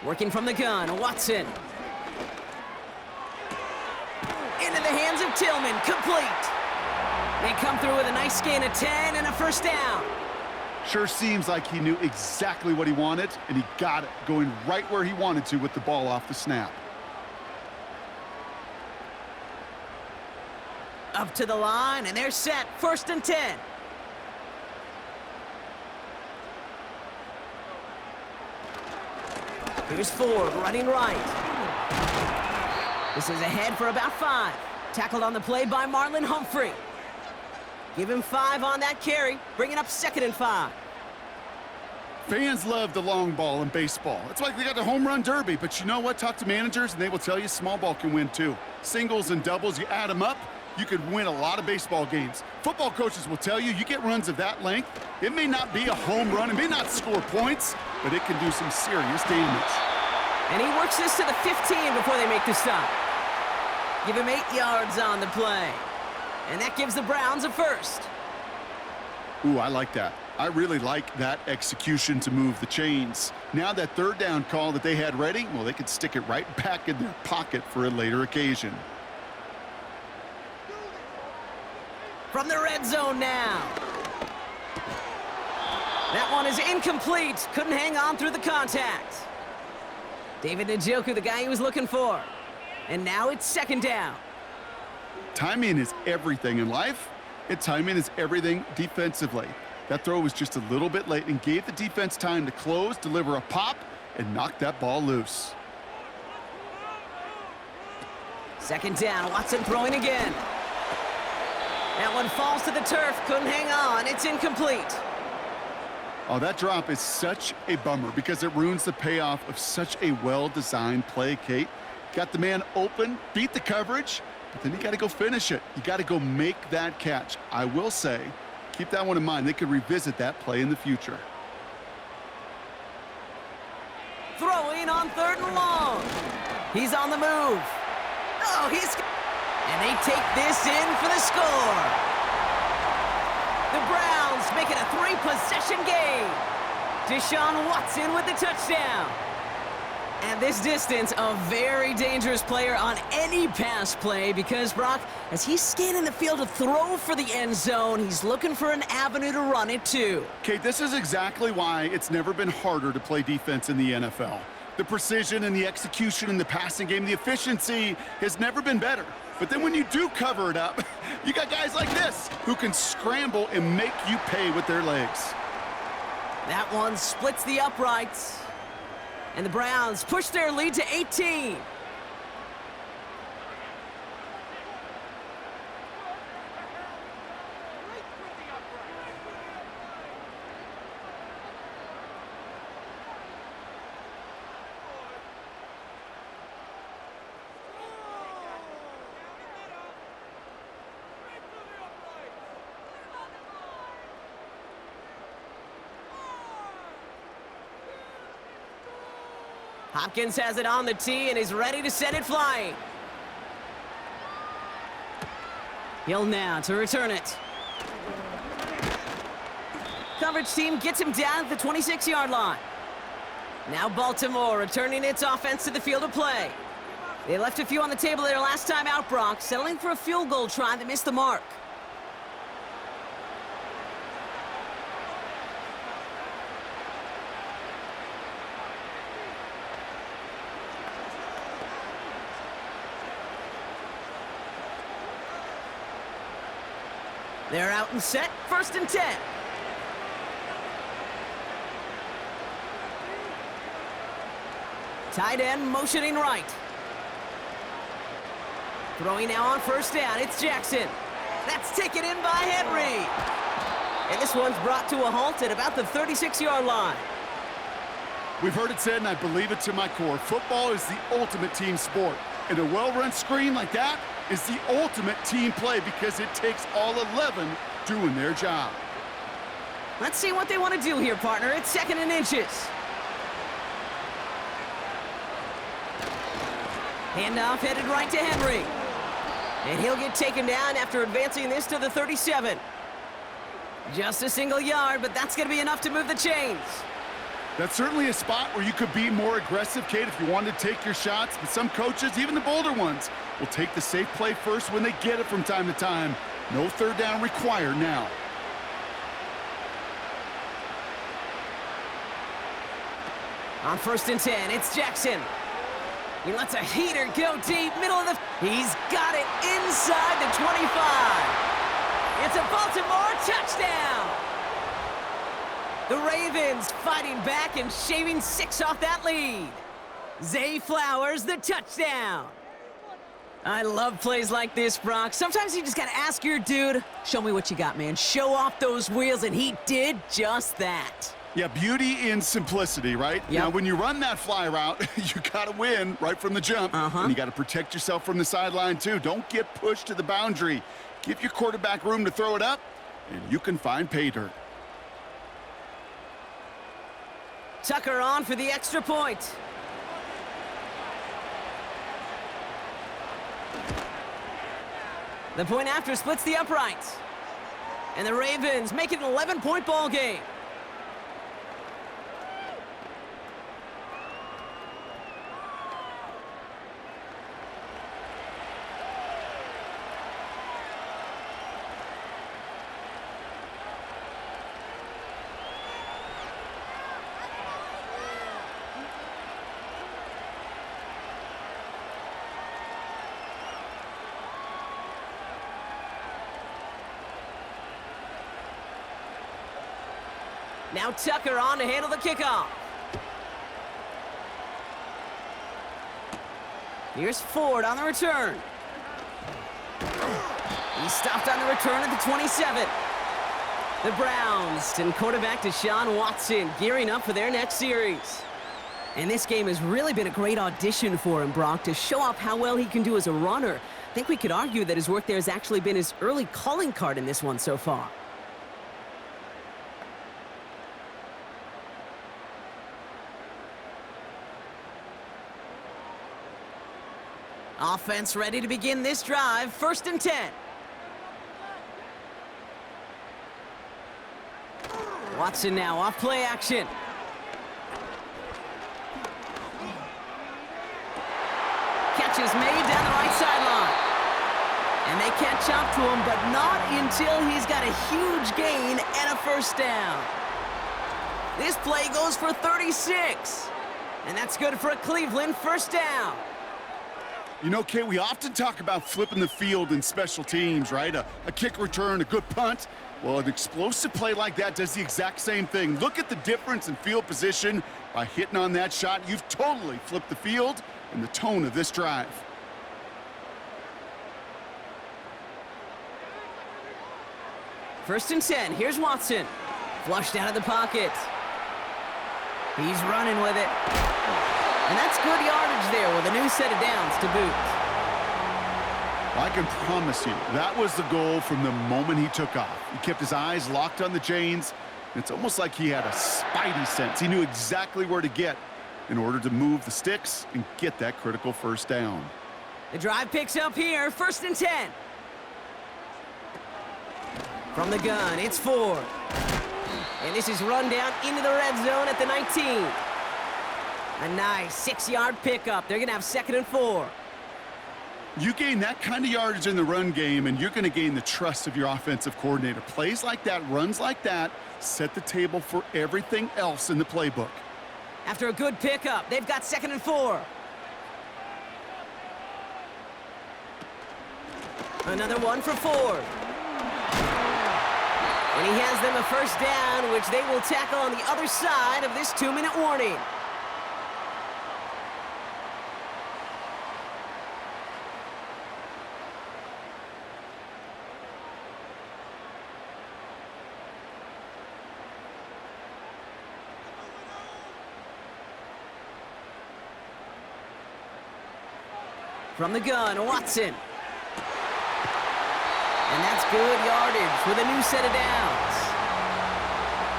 Working from the gun, Watson. Into the hands of Tillman, complete. They come through with a nice gain of 10 and a 1st down.
Sure seems like he knew exactly what he wanted, and he got it, going right where he wanted to with the ball off the snap.
Up to the line, and they're set, 1st and 10. Here's Ford running right. This is ahead for about 5. Tackled on the play by Marlon Humphrey. Give him 5 on that carry, bringing up 2nd and 5.
Fans love the long ball in baseball. It's like they got the home run derby, but you know what? Talk to managers, and they will tell you small ball can win too. Singles and doubles, you add them up, you could win a lot of baseball games. Football coaches will tell you, you get runs of that length, it may not be a home run, it may not score points, but it can do some serious damage.
And he works this to the 15 before they make the stop. Give him 8 yards on the play. And that gives the Browns a first.
Ooh, I like that. I really like that execution to move the chains. Now that 3rd down call that they had ready, well, they could stick it right back in their pocket for a later occasion.
From the red zone now. That one is incomplete. Couldn't hang on through the contact. David Njoku, the guy he was looking for. And now it's 2nd down.
Timing is everything in life, and timing is everything defensively. That throw was just a little bit late and gave the defense time to close, deliver a pop, and knock that ball loose.
2nd down, Watson throwing again. That one falls to the turf, couldn't hang on, it's incomplete.
Oh, that drop is such a bummer because it ruins the payoff of such a well-designed play, Kate. Got the man open, beat the coverage, but then you got to go finish it. You got to go make that catch. I will say, keep that one in mind. They could revisit that play in the future.
Throwing on 3rd and long. He's on the move. Oh, and they take this in for the score. The Browns make it a 3-possession game. Deshaun Watson with the touchdown. At this distance, a very dangerous player on any pass play because, Brock, as he's scanning the field to throw for the end zone, he's looking for an avenue to run it to.
Okay, this is exactly why it's never been harder to play defense in the NFL. The precision and the execution in the passing game, the efficiency has never been better. But then when you do cover it up, you got guys like this who can scramble and make you pay with their legs.
That one splits the uprights. And the Browns push their lead to 18. Hopkins has it on the tee and is ready to send it flying. Hill now to return it. Coverage team gets him down at the 26-yard line. Now Baltimore returning its offense to the field of play. They left a few on the table their last time out, Brock, settling for a field goal try that missed the mark. They're out and set, 1st and 10. Tight end motioning right. Throwing now on 1st down, it's Jackson. That's taken in by Henry. And this one's brought to a halt at about the 36-yard line.
We've heard it said, and I believe it to my core, football is the ultimate team sport. And a well-run screen like that is the ultimate team play because it takes all 11 doing their job.
Let's see what they want to do here, partner. It's 2nd and inches. Handoff headed right to Henry. And he'll get taken down after advancing this to the 37. Just a single yard, but that's going to be enough to move the chains.
That's certainly a spot where you could be more aggressive, Kate, if you wanted to take your shots. But some coaches, even the bolder ones, will take the safe play first when they get it from time to time. No 3rd down required now.
On 1st and 10, it's Jackson. He lets a heater go deep, middle of the... He's got it inside the 25. It's a Baltimore touchdown. The Ravens fighting back and shaving 6 off that lead. Zay Flowers, the touchdown. I love plays like this, Brock. Sometimes you just got to ask your dude, show me what you got, man. Show off those wheels, and he did just that.
Yeah, beauty in simplicity, right?
Yep.
Now, when you run that fly route, you got to win right from the jump. And you got to protect yourself from the sideline, too. Don't get pushed to the boundary. Give your quarterback room to throw it up, and you can find pay dirt.
Tucker on for the extra point. The point after splits the uprights. And the Ravens make it an 11-point ball game. Now Tucker on to handle the kickoff. Here's Ford on the return. He stopped on the return at the 27. The Browns and quarterback Deshaun Watson gearing up for their next series. And this game has really been a great audition for him, Brock, to show off how well he can do as a runner. I think we could argue that his work there has actually been his early calling card in this one so far. Offense ready to begin this drive. 1st and 10. Watson now off play action. Catch is made down the right sideline. And they catch up to him, but not until he's got a huge gain and a 1st down. This play goes for 36. And that's good for a Cleveland 1st down.
You know, Kate, we often talk about flipping the field in special teams, right? A kick return, a good punt. Well, an explosive play like that does the exact same thing. Look at the difference in field position. By hitting on that shot, you've totally flipped the field and the tone of this drive.
First and 10, here's Watson. Flushed out of the pocket. He's running with it. And that's good yardage there with a new set of downs to boot.
I can promise you, that was the goal from the moment he took off. He kept his eyes locked on the chains. It's almost like he had a spidey sense. He knew exactly where to get in order to move the sticks and get that critical 1st down.
The drive picks up here, 1st and 10. From the gun, it's Ford. And this is run down into the red zone at the 19. A nice 6-yard pickup. They're going to have 2nd and 4.
You gain that kind of yardage in the run game, and you're going to gain the trust of your offensive coordinator. Plays like that, runs like that, set the table for everything else in the playbook.
After a good pickup, they've got 2nd and 4. Another one for Ford. And he has them a 1st down, which they will tackle on the other side of this 2-minute warning. From the gun, Watson. And that's good yardage with a new set of downs.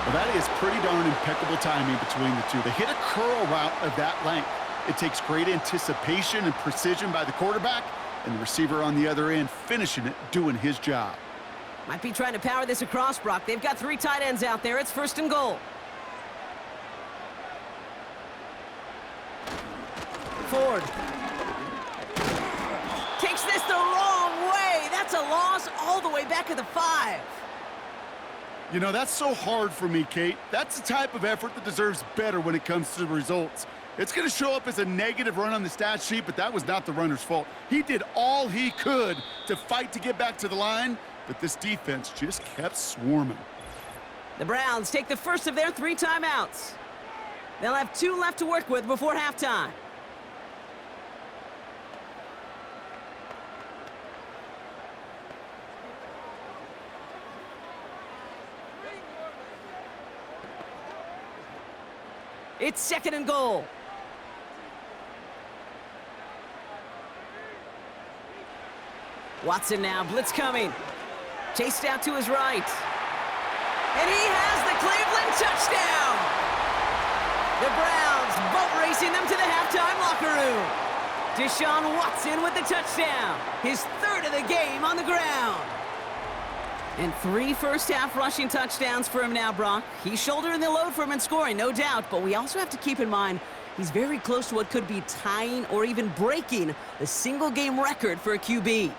Well, that is pretty darn impeccable timing between the two. They hit a curl route of that length. It takes great anticipation and precision by the quarterback, and the receiver on the other end finishing it, doing his job.
Might be trying to power this across, Brock. They've got 3 tight ends out there. It's 1st and goal. Ford. Takes this the wrong way. That's a loss all the way back at the 5.
You know, that's so hard for me, Kate. That's the type of effort that deserves better when it comes to the results. It's going to show up as a negative run on the stat sheet, but that was not the runner's fault. He did all he could to fight to get back to the line, but this defense just kept swarming.
The Browns take the first of their 3 timeouts. They'll have 2 left to work with before halftime. It's 2nd and goal. Watson now, blitz coming. Chased out to his right. And he has the Cleveland touchdown! The Browns boat racing them to the halftime locker room. Deshaun Watson with the touchdown. His 3rd of the game on the ground. And 3 first-half rushing touchdowns for him now, Brock. He's shouldering the load for him in scoring, no doubt, but we also have to keep in mind he's very close to what could be tying or even breaking the single-game record for a QB.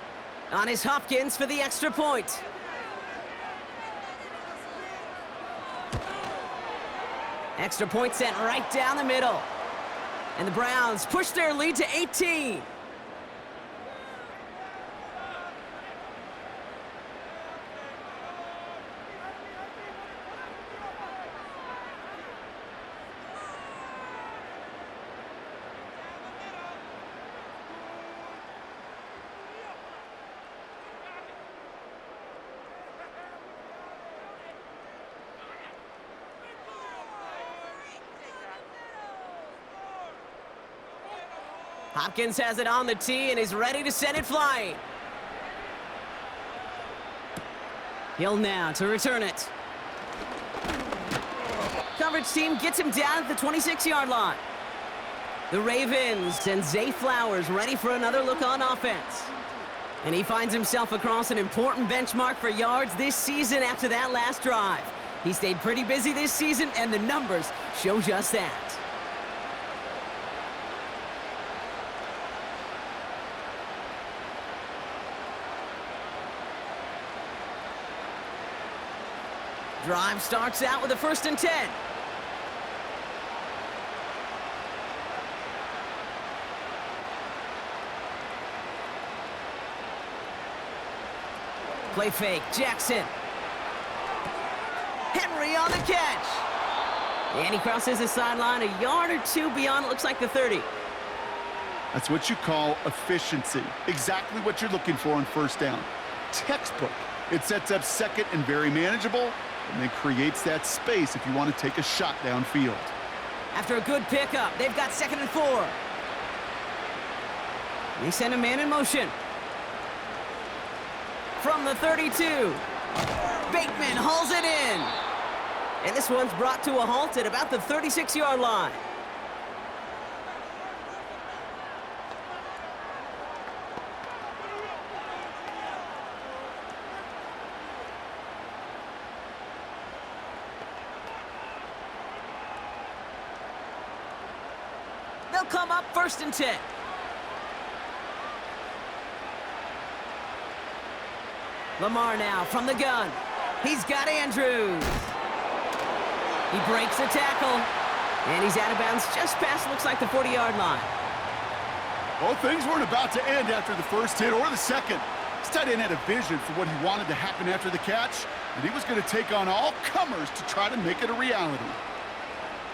On his Hopkins for the extra point. Extra point sent right down the middle. And the Browns push their lead to 18. Hopkins has it on the tee and is ready to send it flying. Hill now to return it. Coverage team gets him down at the 26-yard line. The Ravens send Zay Flowers ready for another look on offense. And he finds himself across an important benchmark for yards this season after that last drive. He stayed pretty busy this season, and the numbers show just that. Drive starts out with a 1st and 10. Play fake, Jackson. Henry on the catch. And he crosses the sideline a yard or two beyond, it looks like the 30.
That's what you call efficiency. Exactly what you're looking for on 1st down. Textbook. It sets up 2nd and very manageable, and then creates that space if you want to take a shot downfield.
After a good pickup, they've got 2nd and 4. They send a man in motion. From the 32, Bateman hauls it in. And this one's brought to a halt at about the 36-yard line. They'll come up 1st and 10. Lamar now from the gun. He's got Andrews. He breaks a tackle. And he's out of bounds just past, looks like, the 40-yard line.
Well, things weren't about to end after the 1st hit or the 2nd. This tight end had a vision for what he wanted to happen after the catch, and he was going to take on all comers to try to make it a reality.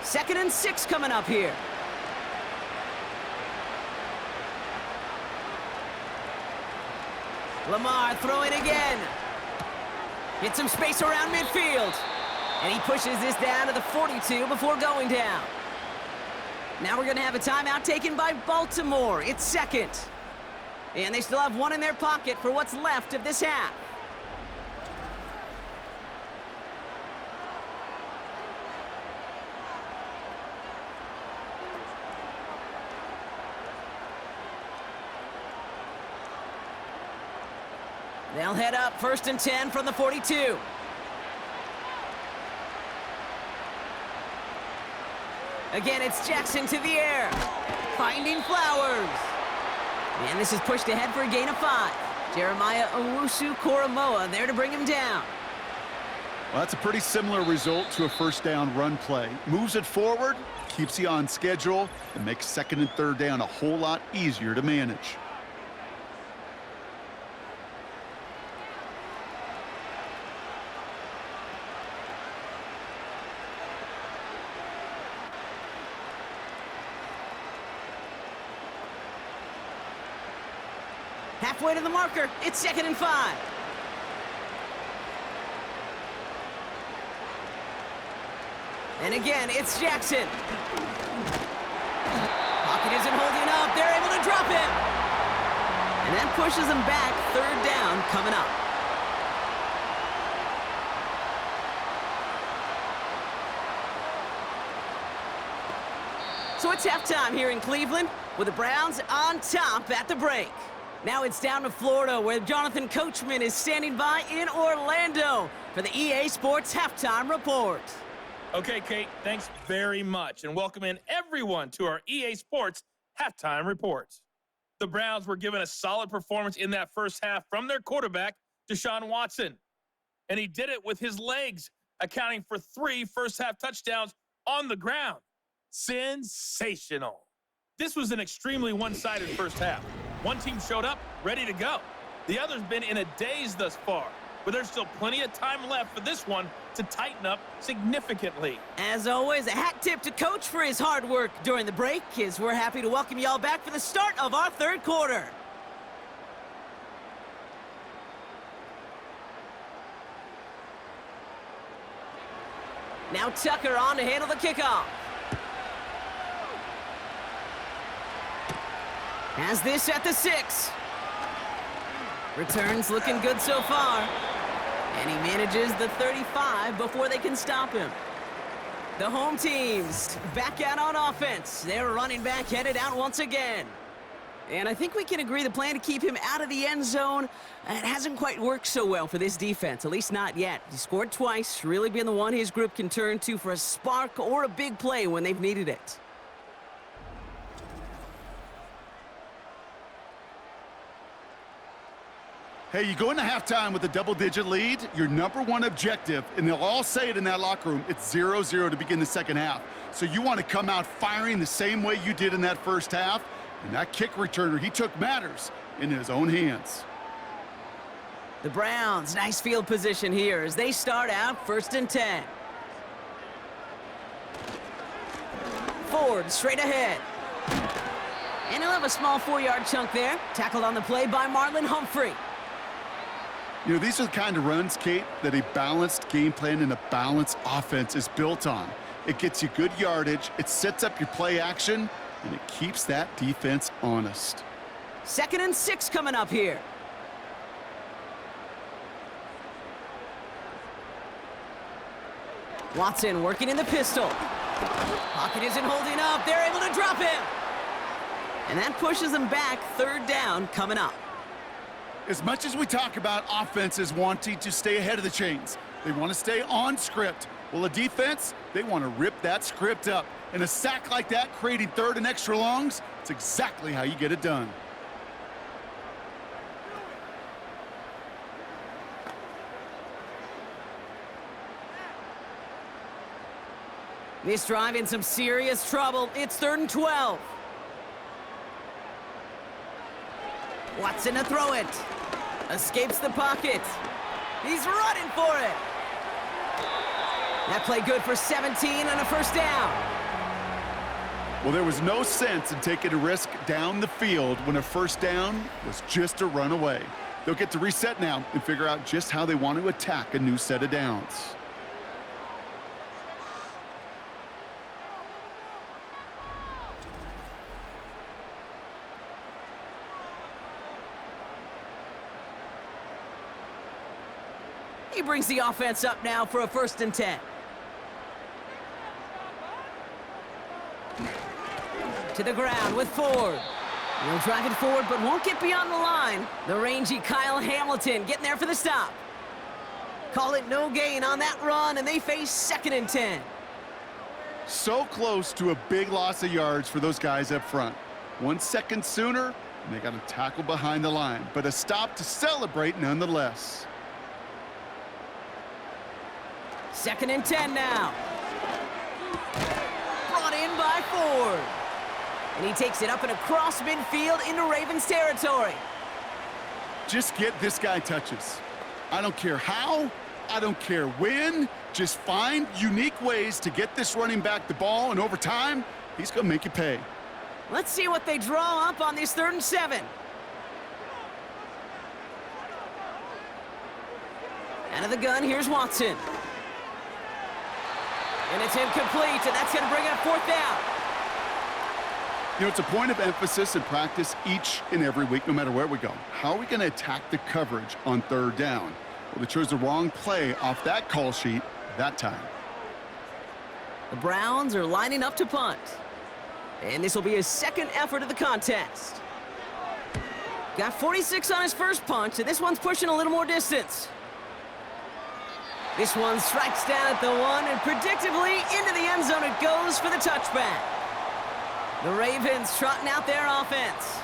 2nd and 6 coming up here. Lamar throwing again. Gets some space around midfield. And he pushes this down to the 42 before going down. Now we're going to have a timeout taken by Baltimore. It's 2nd. And they still have one in their pocket for what's left of this half. They'll head up 1st and 10 from the 42. Again, it's Jackson to the air. Finding Flowers. And this is pushed ahead for a gain of 5. Jeremiah Owusu-Koramoah there to bring him down.
Well, that's a pretty similar result to a 1st down run play. Moves it forward, keeps you on schedule, and makes 2nd and 3rd down a whole lot easier to manage.
Halfway to the marker, it's 2nd and 5. And again, it's Jackson. Pocket isn't holding up. They're able to drop him. And that pushes them back. 3rd down coming up. So it's halftime here in Cleveland with the Browns on top at the break. Now it's down to Florida, where Jonathan Coachman is standing by in Orlando for the EA Sports Halftime Report.
Okay, Kate, thanks very much, and welcome in everyone to our EA Sports Halftime Report. The Browns were given a solid performance in that first half from their quarterback, Deshaun Watson. And he did it with his legs, accounting for 3 first-half touchdowns on the ground. Sensational. This was an extremely one-sided first half. One team showed up, ready to go. The other's been in a daze thus far, but there's still plenty of time left for this one to tighten up significantly.
As always, a hat tip to Coach for his hard work during the break, as we're happy to welcome y'all back for the start of our 3rd quarter. Now Tucker on to handle the kickoff. Has this at the 6. Returns looking good so far. And he manages the 35 before they can stop him. The home team's back out on offense. Their running back headed out once again. And I think we can agree the plan to keep him out of the end zone, it hasn't quite worked so well for this defense, at least not yet. He scored twice, really been the one his group can turn to for a spark or a big play when they've needed it.
Hey, you go into halftime with a double-digit lead, your number one objective, and they'll all say it in that locker room, it's 0-0 to begin the second half. So you want to come out firing the same way you did in that first half, and that kick returner, he took matters in his own hands.
The Browns, nice field position here as they start out 1st and 10. Ford straight ahead. And he'll have a small 4-yard chunk there. Tackled on the play by Marlon Humphrey.
You know, these are the kind of runs, Kate, that a balanced game plan and a balanced offense is built on. It gets you good yardage, it sets up your play action, and it keeps that defense honest.
2nd and 6 coming up here. Watson working in the pistol. Pocket isn't holding up. They're able to drop him. And that pushes them back. 3rd down coming up.
As much as we talk about offenses wanting to stay ahead of the chains, they want to stay on script. Well, a defense, they want to rip that script up. And a sack like that, creating 3rd and extra longs, it's exactly how you get it done.
This drive in some serious trouble. It's 3rd and 12. Watson to throw it. Escapes the pocket. He's running for it. That play good for 17 and a 1st down.
Well, there was no sense in taking a risk down the field when a 1st down was just a run away. They'll get to reset now and figure out just how they want to attack a new set of downs.
He brings the offense up now for a 1st and 10. To the ground with Ford. He'll drive it forward, but won't get beyond the line. The rangy Kyle Hamilton getting there for the stop. Call it no gain on that run, and they face 2nd and 10.
So close to a big loss of yards for those guys up front. 1 second sooner, and they got a tackle behind the line, but a stop to celebrate nonetheless.
2nd and 10 now. Brought in by Ford. And he takes it up and across midfield into Ravens territory.
Just get this guy touches. I don't care how, I don't care when. Just find unique ways to get this running back the ball, and over time, he's going to make you pay.
Let's see what they draw up on this 3rd and 7. Out of the gun, here's Watson. And it's incomplete, and that's going to bring up 4th down.
You know, it's a point of emphasis in practice each and every week, no matter where we go. How are we going to attack the coverage on 3rd down? Well, they chose the wrong play off that call sheet that time.
The Browns are lining up to punt. And this will be his 2nd effort of the contest. Got 46 on his first punt, and this one's pushing a little more distance. This one strikes down at the 1, and predictably into the end zone it goes for the touchback. The Ravens trotting out their offense.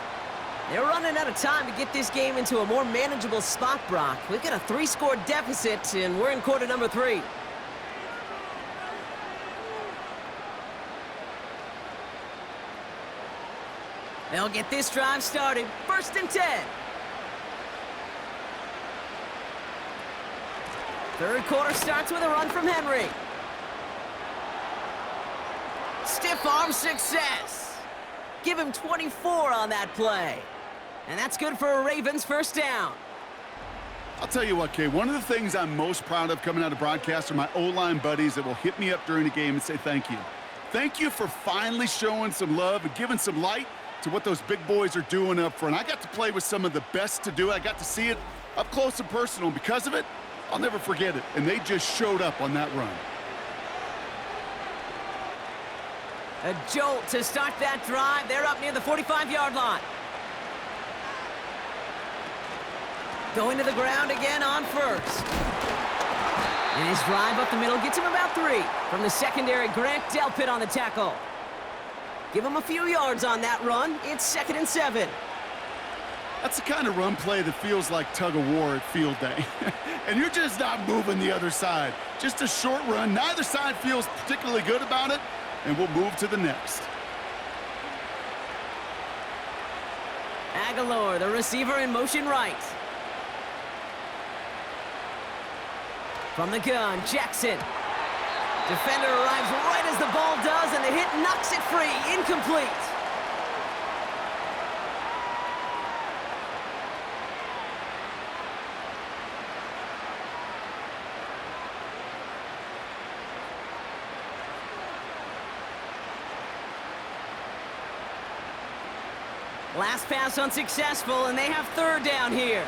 They're running out of time to get this game into a more manageable spot, Brock. We've got a 3-score deficit, and we're in quarter number 3. They'll get this drive started. 1st and 10. 3rd quarter starts with a run from Henry. Stiff arm success. Give him 24 on that play. And that's good for a Ravens 1st down.
I'll tell you what, Kay, one of the things I'm most proud of coming out of broadcast are my O-line buddies that will hit me up during the game and say thank you. Thank you for finally showing some love and giving some light to what those big boys are doing up front. I got to play with some of the best to do it. I got to see it up close and personal. Because of it, I'll never forget it. And they just showed up on that run.
A jolt to start that drive. They're up near the 45-yard line. Going to the ground again on first. And his drive up the middle gets him about 3. From the secondary, Grant Delpit on the tackle. Give him a few yards on that run. It's 2nd and 7.
That's the kind of run play that feels like tug-of-war at field day. And you're just not moving the other side. Just a short run. Neither side feels particularly good about it. And we'll move to the next.
Aguilar, the receiver in motion right. From the gun, Jackson. Defender arrives right as the ball does, and the hit knocks it free. Incomplete. Last pass unsuccessful, and they have 3rd down here.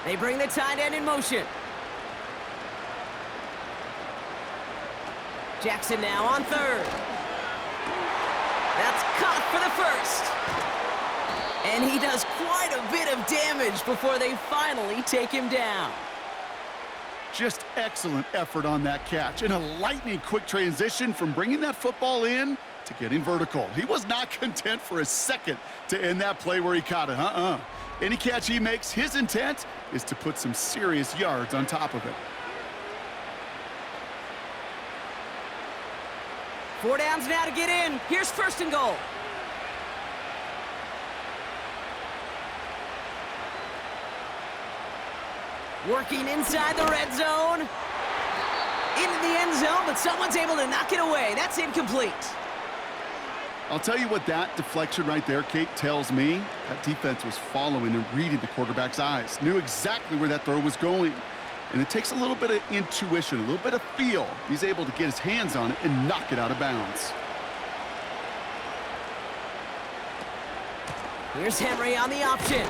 They bring the tight end in motion. Jackson now on 3rd. That's caught for the 1st. And he does quite a bit of damage before they finally take him down.
Just excellent effort on that catch. And a lightning quick transition from bringing that football in to getting vertical. He was not content for a second to end that play where he caught it. Any catch he makes, his intent is to put some serious yards on top of it.
4 downs now to get in. Here's 1st and goal. Working inside the red zone. Into the end zone, but someone's able to knock it away. That's incomplete.
I'll tell you what that deflection right there, Kate, tells me. That defense was following and reading the quarterback's eyes. Knew exactly where that throw was going. And it takes a little bit of intuition, a little bit of feel. He's able to get his hands on it and knock it out of bounds.
Here's Henry on the option.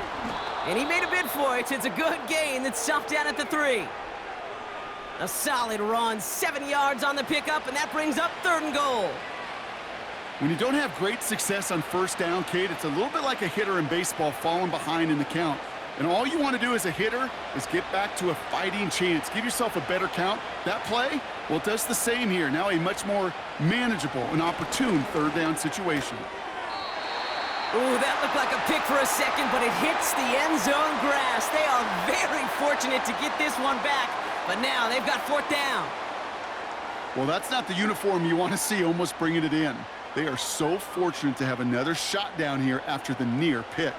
And he made a bid for it. It's a good gain that's stopped down at the 3. A solid run, 7 yards on the pickup, and that brings up 3rd and goal.
When you don't have great success on 1st down, Kate, it's a little bit like a hitter in baseball falling behind in the count. And all you want to do as a hitter is get back to a fighting chance. Give yourself a better count. That play, well, it does the same here. Now a much more manageable and opportune 3rd down situation.
Ooh, that looked like a pick for a second, but it hits the end zone grass. They are very fortunate to get this one back, but now they've got 4th down.
Well, that's not the uniform you want to see almost bringing it in. They are so fortunate to have another shot down here after the near pick.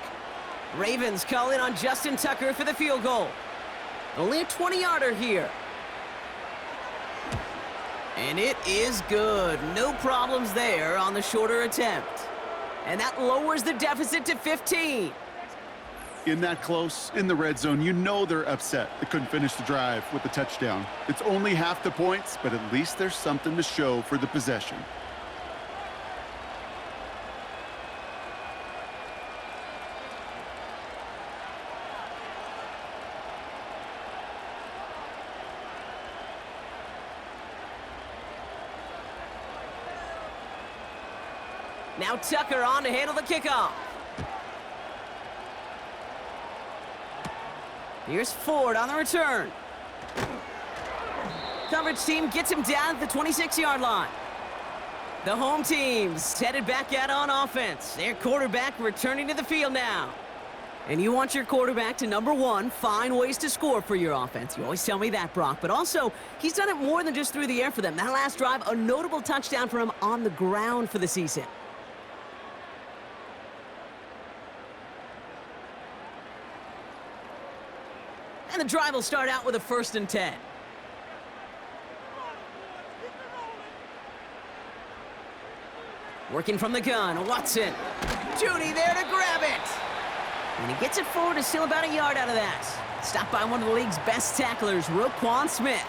Ravens call in on Justin Tucker for the field goal. Only a 20-yarder here. And it is good. No problems there on the shorter attempt. And that lowers the deficit to 15.
In that close, in the red zone, you know they're upset. They couldn't finish the drive with the touchdown. It's only half the points, but at least there's something to show for the possession.
Now Tucker on to handle the kickoff. Here's Ford on the return. Coverage team gets him down at the 26-yard line. The home team's headed back out on offense. Their quarterback returning to the field now. And you want your quarterback to, number 1, find ways to score for your offense. You always tell me that, Brock. But also, he's done it more than just through the air for them. That last drive, a notable touchdown for him on the ground for the season. And the drive will start out with a 1st and 10. Working from the gun, Watson. Judy there to grab it. And he gets it forward, is still about a yard out of that. Stopped by one of the league's best tacklers, Roquan Smith.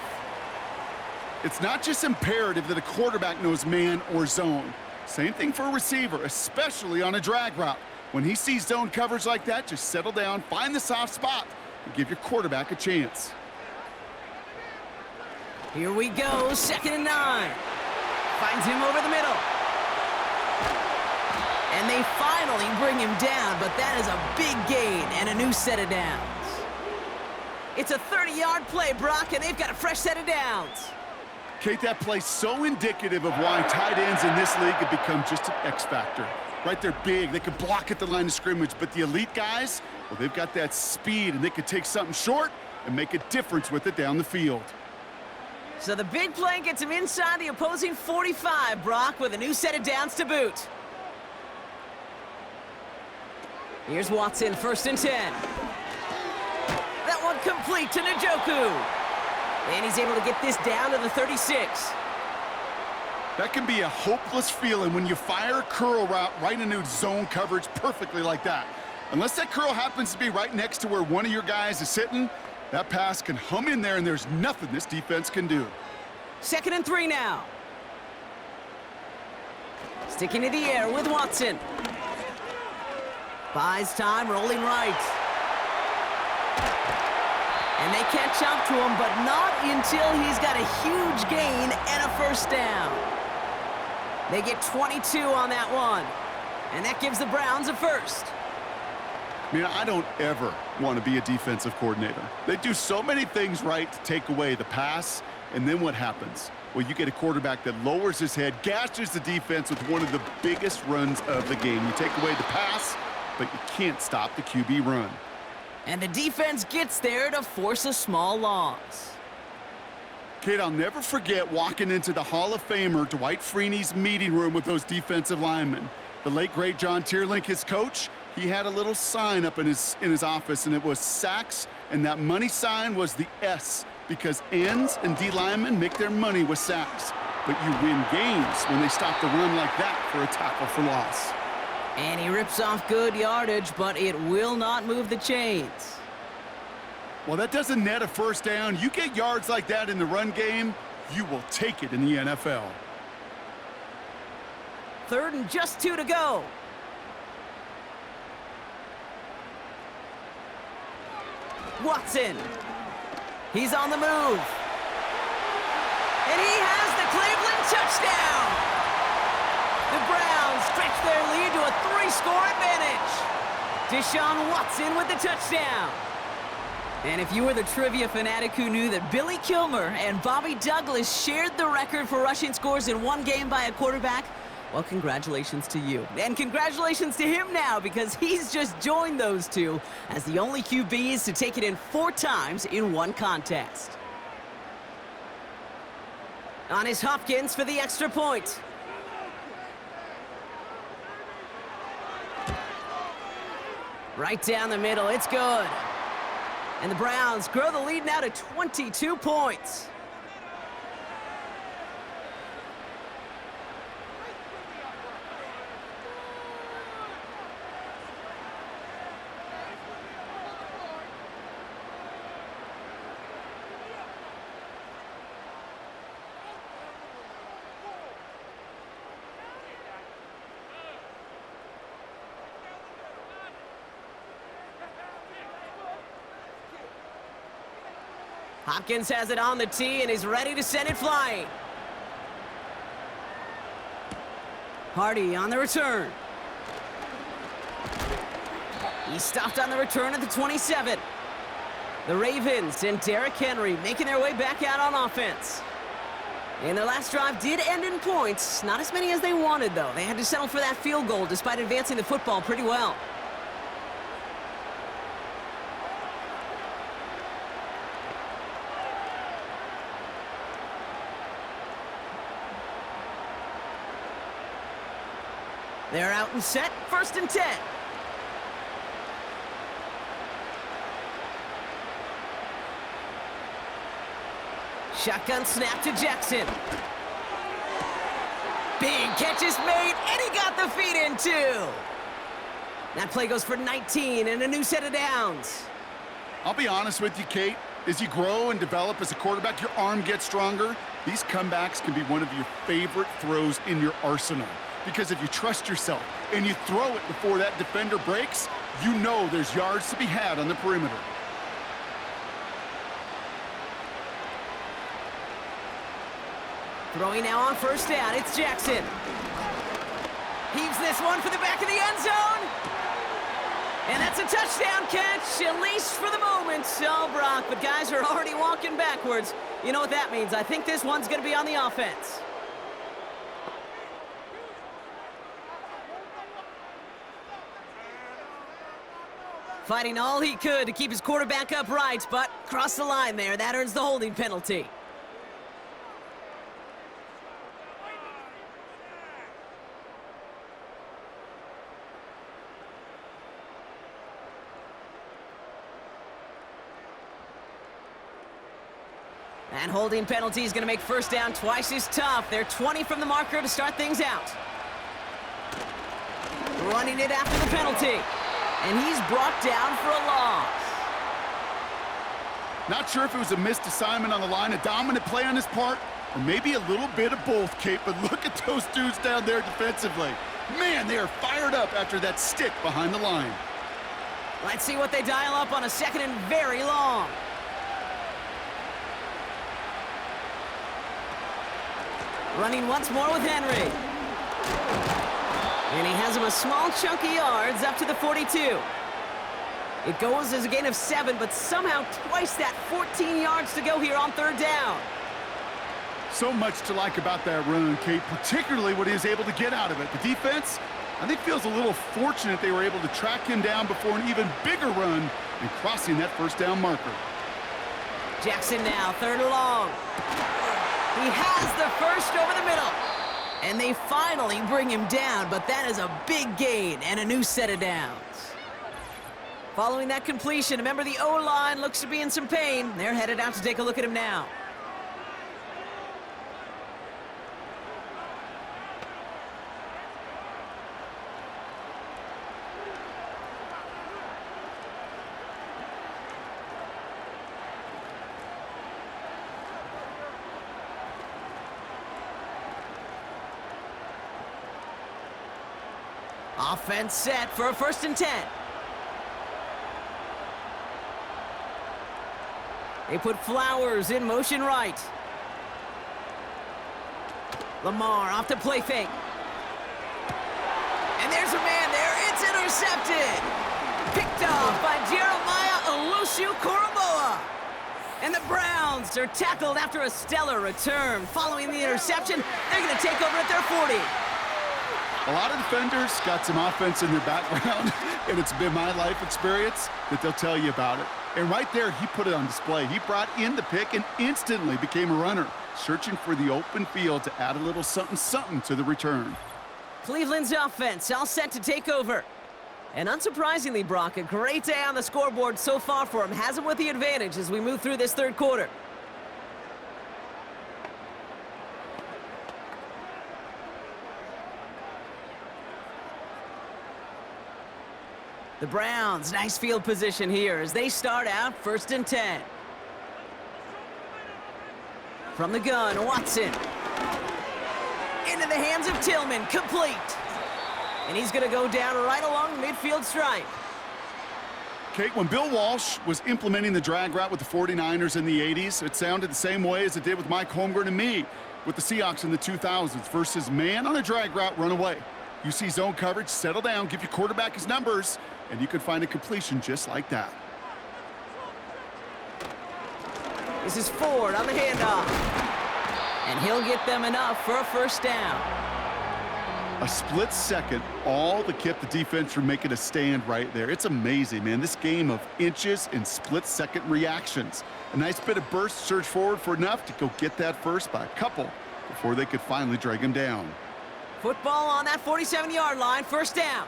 It's not just imperative that a quarterback knows man or zone. Same thing for a receiver, especially on a drag route. When he sees zone coverage like that, just settle down, find the soft spot, and give your quarterback a chance.
Here we go, 2nd and 9. Finds him over the middle. And they finally bring him down, but that is a big gain and a new set of downs. It's a 30-yard play, Brock, and they've got a fresh set of downs.
Kate, that play's so indicative of why tight ends in this league have become just an X factor. Right, they're big, they can block at the line of scrimmage, but the elite guys, well, they've got that speed, and they can take something short and make a difference with it down the field.
So the big play gets him inside the opposing 45, Brock, with a new set of downs to boot. Here's Watson, 1st and 10. That one complete to Njoku. And he's able to get this down to the 36.
That can be a hopeless feeling when you fire a curl route right into zone coverage perfectly like that. Unless that curl happens to be right next to where one of your guys is sitting, that pass can hum in there and there's nothing this defense can do.
2nd and 3 now. Sticking to the air with Watson. Buys time, rolling right. And they catch up to him, but not until he's got a huge gain and a 1st down. They get 22 on that one. And that gives the Browns a 1st.
Man, I don't ever want to be a defensive coordinator. They do so many things right to take away the pass, and then what happens? Well, you get a quarterback that lowers his head, gashes the defense with one of the biggest runs of the game. You take away the pass, but you can't stop the QB run.
And the defense gets there to force a small loss.
Kate, I'll never forget walking into the Hall of Famer Dwight Freeney's meeting room with those defensive linemen. The late, great John Tierlink, his coach, he had a little sign up in his office, and it was sacks, and that money sign was the S, because ends and D linemen make their money with sacks. But you win games when they stop the run like that for a tackle for loss.
And he rips off good yardage, but it will not move the chains.
Well, that doesn't net a 1st down. You get yards like that in the run game, you will take it in the NFL.
3rd and just 2 to go. Watson. He's on the move. And he has the Cleveland touchdown. The Browns stretch their lead to a 3-score advantage. Deshaun Watson with the touchdown. And if you were the trivia fanatic who knew that Billy Kilmer and Bobby Douglas shared the record for rushing scores in one game by a quarterback, well, congratulations to you. And congratulations to him now, because he's just joined those two as the only QBs to take it in 4 times in one contest. On is Hopkins for the extra point. Right down the middle, it's good. And the Browns grow the lead now to 22 points. Hopkins has it on the tee and is ready to send it flying. Hardy on the return. He's stopped on the return at the 27. The Ravens and Derrick Henry making their way back out on offense. And their last drive did end in points. Not as many as they wanted, though. They had to settle for that field goal despite advancing the football pretty well. They're out and set, 1st and 10. Shotgun snap to Jackson. Big catch is made, and he got the feet in too. That play goes for 19 and a new set of downs.
I'll be honest with you, Kate. As you grow and develop as a quarterback, your arm gets stronger. These comebacks can be one of your favorite throws in your arsenal. because if you trust yourself and you throw it before that defender breaks, you know there's yards to be had on the perimeter.
Throwing now on first down, it's Jackson. Heaves this one for the back of the end zone. And that's a touchdown catch, at least for the moment. Oh, Brock, but guys are already walking backwards. You know what that means. I think this one's going to be on the offense. Fighting all he could to keep his quarterback upright, but crossed the line there. That earns the holding penalty. And holding penalty is going to make first down twice as tough. They're 20 from the marker to start things out. Running it after the penalty. And he's brought down for a loss.
Not sure if it was a missed assignment on the line, a dominant play on his part, or maybe a little bit of both, Kate, but look at those dudes down there defensively. Man, they are fired up after that stick behind the line.
Let's see what they dial up on a second and very long. Running once more with Henry. And he has him a small chunk of yards up to the 42. It goes as a gain of 7, but somehow twice that 14 yards to go here on third down.
So much to like about that run, Kate, particularly what he was able to get out of it. The defense, I think, feels a little fortunate they were able to track him down before an even bigger run and crossing that first down marker.
Jackson now, third and long. He has the first over the middle. And they finally bring him down, but that is a big gain and a new set of downs. Following that completion, a member of the O-line looks to be in some pain. They're headed out to take a look at him now. Offense set for a 1st and 10. They put Flowers in motion right. Lamar off to play fake. And there's a man there. It's intercepted. Picked off by Jeremiah Owusu-Koramoah. And the Browns are tackled after a stellar return. Following the interception, they're going to take over at their 40.
A lot of defenders got some offense in their background, and it's been my life experience that they'll tell you about it. And right there, he put it on display. He brought in the pick and instantly became a runner, searching for the open field to add a little something-something to the return.
Cleveland's offense all set to take over. And unsurprisingly, Brock, a great day on the scoreboard so far for him. Has him with the advantage as we move through this third quarter. The Browns, nice field position here as they start out 1st and 10. From the gun, Watson. Into the hands of Tillman, complete. And he's going to go down right along the midfield stripe.
Kate, when Bill Walsh was implementing the drag route with the 49ers in the 80s, it sounded the same way as it did with Mike Holmgren and me with the Seahawks in the 2000s versus man on a drag route, run away. You see zone coverage, settle down, give your quarterback his numbers, and you could find a completion just like that.
This is Ford on the handoff. And he'll get them enough for a 1st down.
A split second, all that kept the defense from making a stand right there. It's amazing, man. This game of inches and split-second reactions. A nice bit of burst, surge forward for enough to go get that first by a couple before they could finally drag him down.
Football on that 47-yard line, 1st down.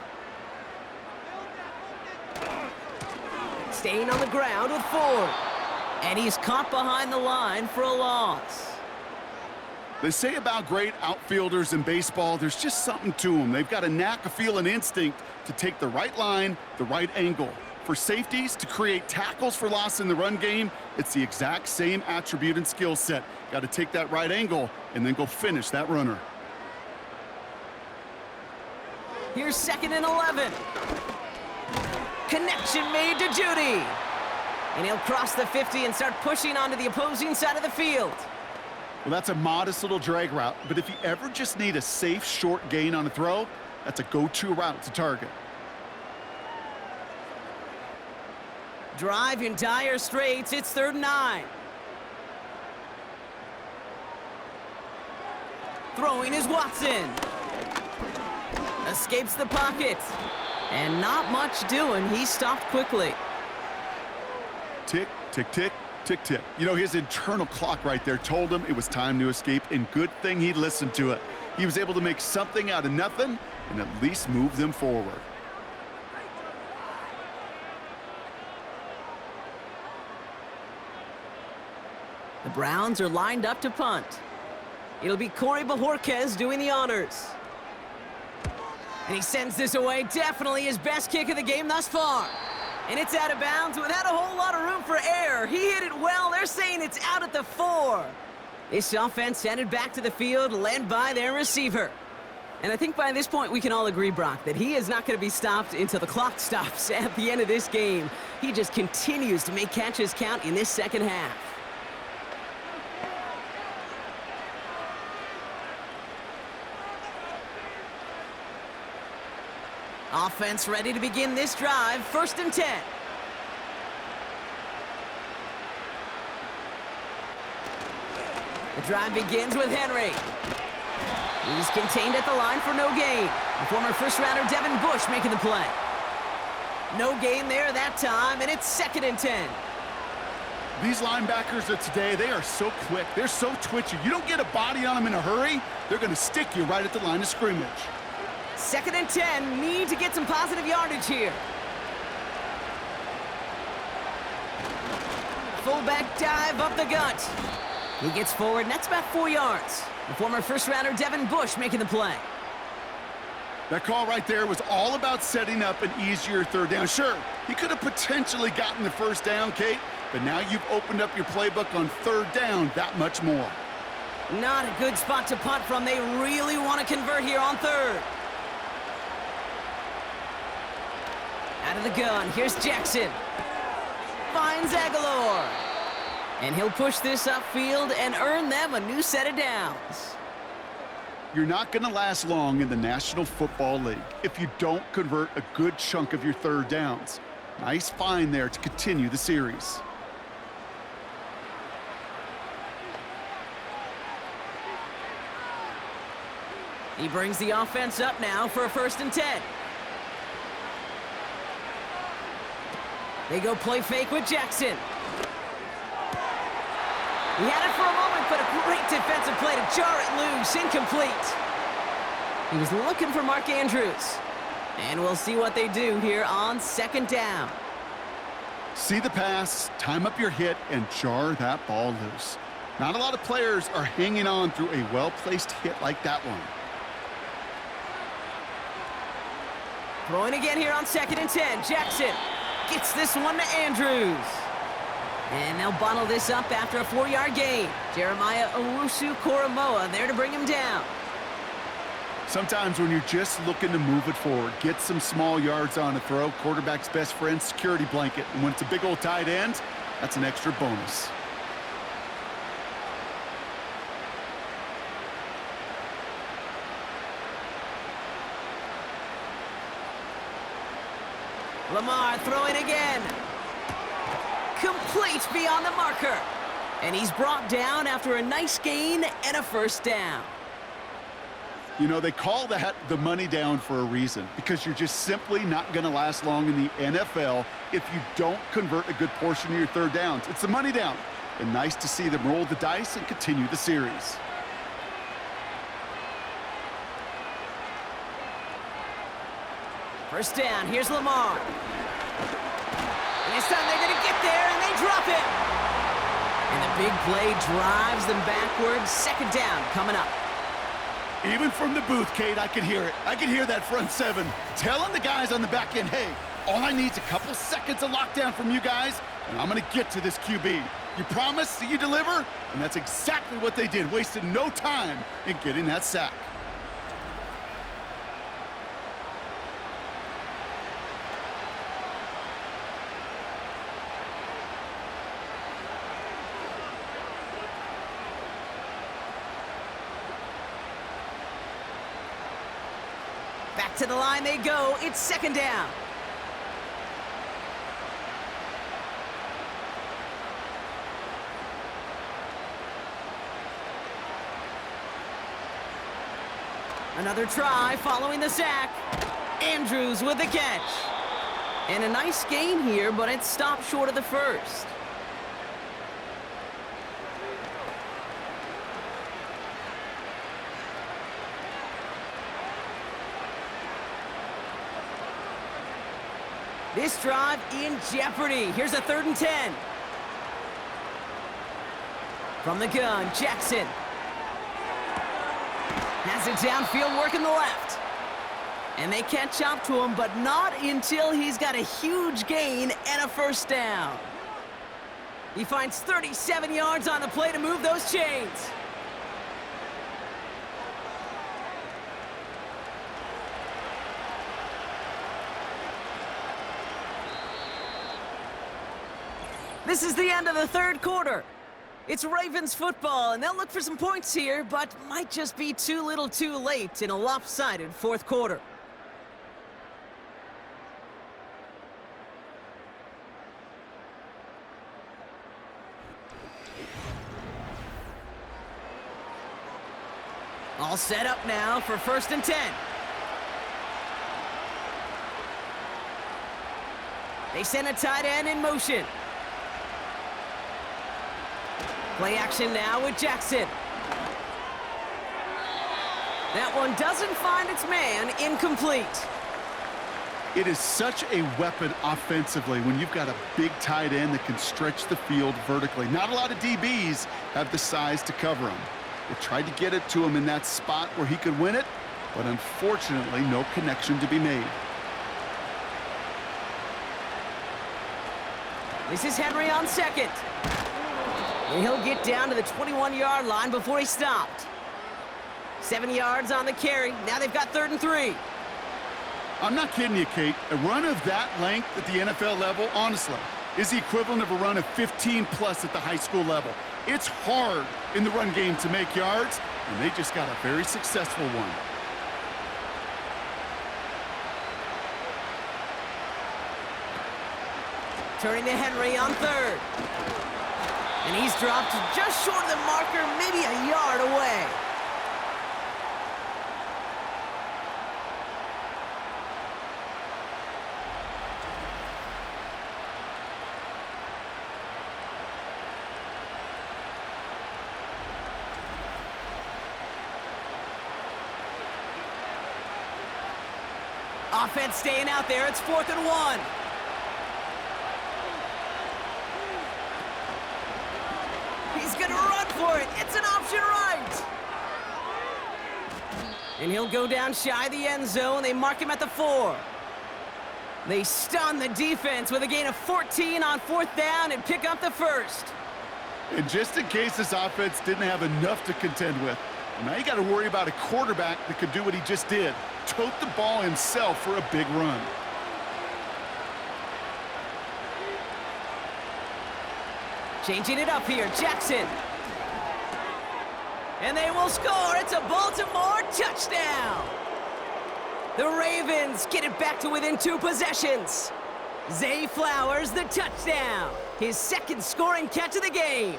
Staying on the ground with Ford. And he's caught behind the line for a loss.
They say about great outfielders in baseball, there's just something to them. They've got a knack, a feel, an instinct to take the right line, the right angle. For safeties, to create tackles for loss in the run game, it's the exact same attribute and skill set. Got to take that right angle and then go finish that runner.
Here's 2nd and 11. Connection made to Judy. And he'll cross the 50 and start pushing onto the opposing side of the field.
Well, that's a modest little drag route, but if you ever just need a safe, short gain on a throw, that's a go-to route to target.
Drive in dire straits. It's 3rd and 9. Throwing is Watson. Escapes the pocket. And not much doing. He stopped quickly.
Tick, tick, tick, tick, tick. You know, his internal clock right there told him it was time to escape, and good thing he listened to it. He was able to make something out of nothing and at least move them forward.
The Browns are lined up to punt. It'll be Corey Bajorquez doing the honors. And he sends this away. Definitely his best kick of the game thus far. And it's out of bounds without a whole lot of room for error. He hit it well. They're saying it's out at the 4. This offense headed back to the field, led by their receiver. And I think by this point we can all agree, Brock, that he is not going to be stopped until the clock stops at the end of this game. He just continues to make catches count in this second half. Offense ready to begin this drive. 1st and 10. The drive begins with Henry. He's contained at the line for no gain. The former first-rounder Devin Bush making the play. No gain there that time, and it's 2nd and 10.
These linebackers of today, they are so quick. They're so twitchy. You don't get a body on them in a hurry, they're going to stick you right at the line of scrimmage.
2nd and 10, need to get some positive yardage here. Fullback dive up the gut. He gets forward, and that's about 4 yards. The former first-rounder Devin Bush making the play.
That call right there was all about setting up an easier 3rd down. Sure, he could have potentially gotten the 1st down, Kate, but now you've opened up your playbook on 3rd down that much more.
Not a good spot to punt from. They really want to convert here on 3rd. Out of the gun, here's Jackson. Finds Aguilar. And he'll push this upfield and earn them a new set of downs.
You're not going to last long in the National Football League if you don't convert a good chunk of your 3rd downs. Nice find there to continue the series.
He brings the offense up now for a 1st and 10. They go play fake with Jackson. He had it for a moment, but a great defensive play to jar it loose. Incomplete. He was looking for Mark Andrews. And we'll see what they do here on 2nd down.
See the pass, time up your hit, and jar that ball loose. Not a lot of players are hanging on through a well-placed hit like that one.
Throwing again here on 2nd and 10. Jackson gets this one to Andrews. And they'll bottle this up after a 4-yard gain. Jeremiah Owusu-Koramoah there to bring him down.
Sometimes when you're just looking to move it forward, get some small yards on a throw, quarterback's best friend, security blanket. And when it's a big old tight end, that's an extra bonus.
Lamar throwing again. Complete beyond the marker. And he's brought down after a nice gain and a 1st down.
You know, they call that the money down for a reason, because you're just simply not going to last long in the NFL if you don't convert a good portion of your 3rd downs. It's the money down. And nice to see them roll the dice and continue the series.
First down, here's Lamar. And this time they're going to get there, and they drop him. And the big play drives them backwards. 2nd down coming up.
Even from the booth, Kate, I can hear it. I can hear that front 7 telling the guys on the back end, hey, all I need is a couple seconds of lockdown from you guys, and I'm going to get to this QB. You promise that you deliver? And that's exactly what they did, wasted no time in getting that sack.
Back to the line they go. It's second down. Another try following the sack. Andrews with the catch. And a nice gain here, but it stopped short of the first. This drive in jeopardy. Here's a 3rd and 10. From the gun, Jackson. Has it downfield, working the left. And they catch up to him, but not until he's got a huge gain and a first down. He finds 37 yards on the play to move those chains. This is the end of the 3rd quarter. It's Ravens football, and they'll look for some points here, but might just be too little too late in a lopsided 4th quarter. All set up now for 1st and 10. They send a tight end in motion. Play action now with Jackson. That one doesn't find its man, incomplete.
It is such a weapon offensively when you've got a big tight end that can stretch the field vertically. Not a lot of DBs have the size to cover him. They tried to get it to him in that spot where he could win it, but unfortunately, no connection to be made.
This is Henry on second. And he'll get down to the 21-yard line before he stopped. 7 yards on the carry. Now they've got 3rd and 3.
I'm not kidding you, Kate. A run of that length at the NFL level, honestly, is the equivalent of a run of 15-plus at the high school level. It's hard in the run game to make yards, and they just got a very successful one.
Turning to Henry on 3rd. And he's dropped just short of the marker, maybe a yard away. Offense staying out there. It's 4th and 1. He's going to run for it. It's an option right. And he'll go down shy of the end zone. They mark him at the 4. They stun the defense with a gain of 14 on 4th down and pick up the first.
And just in case this offense didn't have enough to contend with, now you got to worry about a quarterback that could do what he just did. Tote the ball himself for a big run.
Changing it up here, Jackson. And they will score. It's a Baltimore touchdown. The Ravens get it back to within 2 possessions. Zay Flowers, the touchdown. His 2nd scoring catch of the game.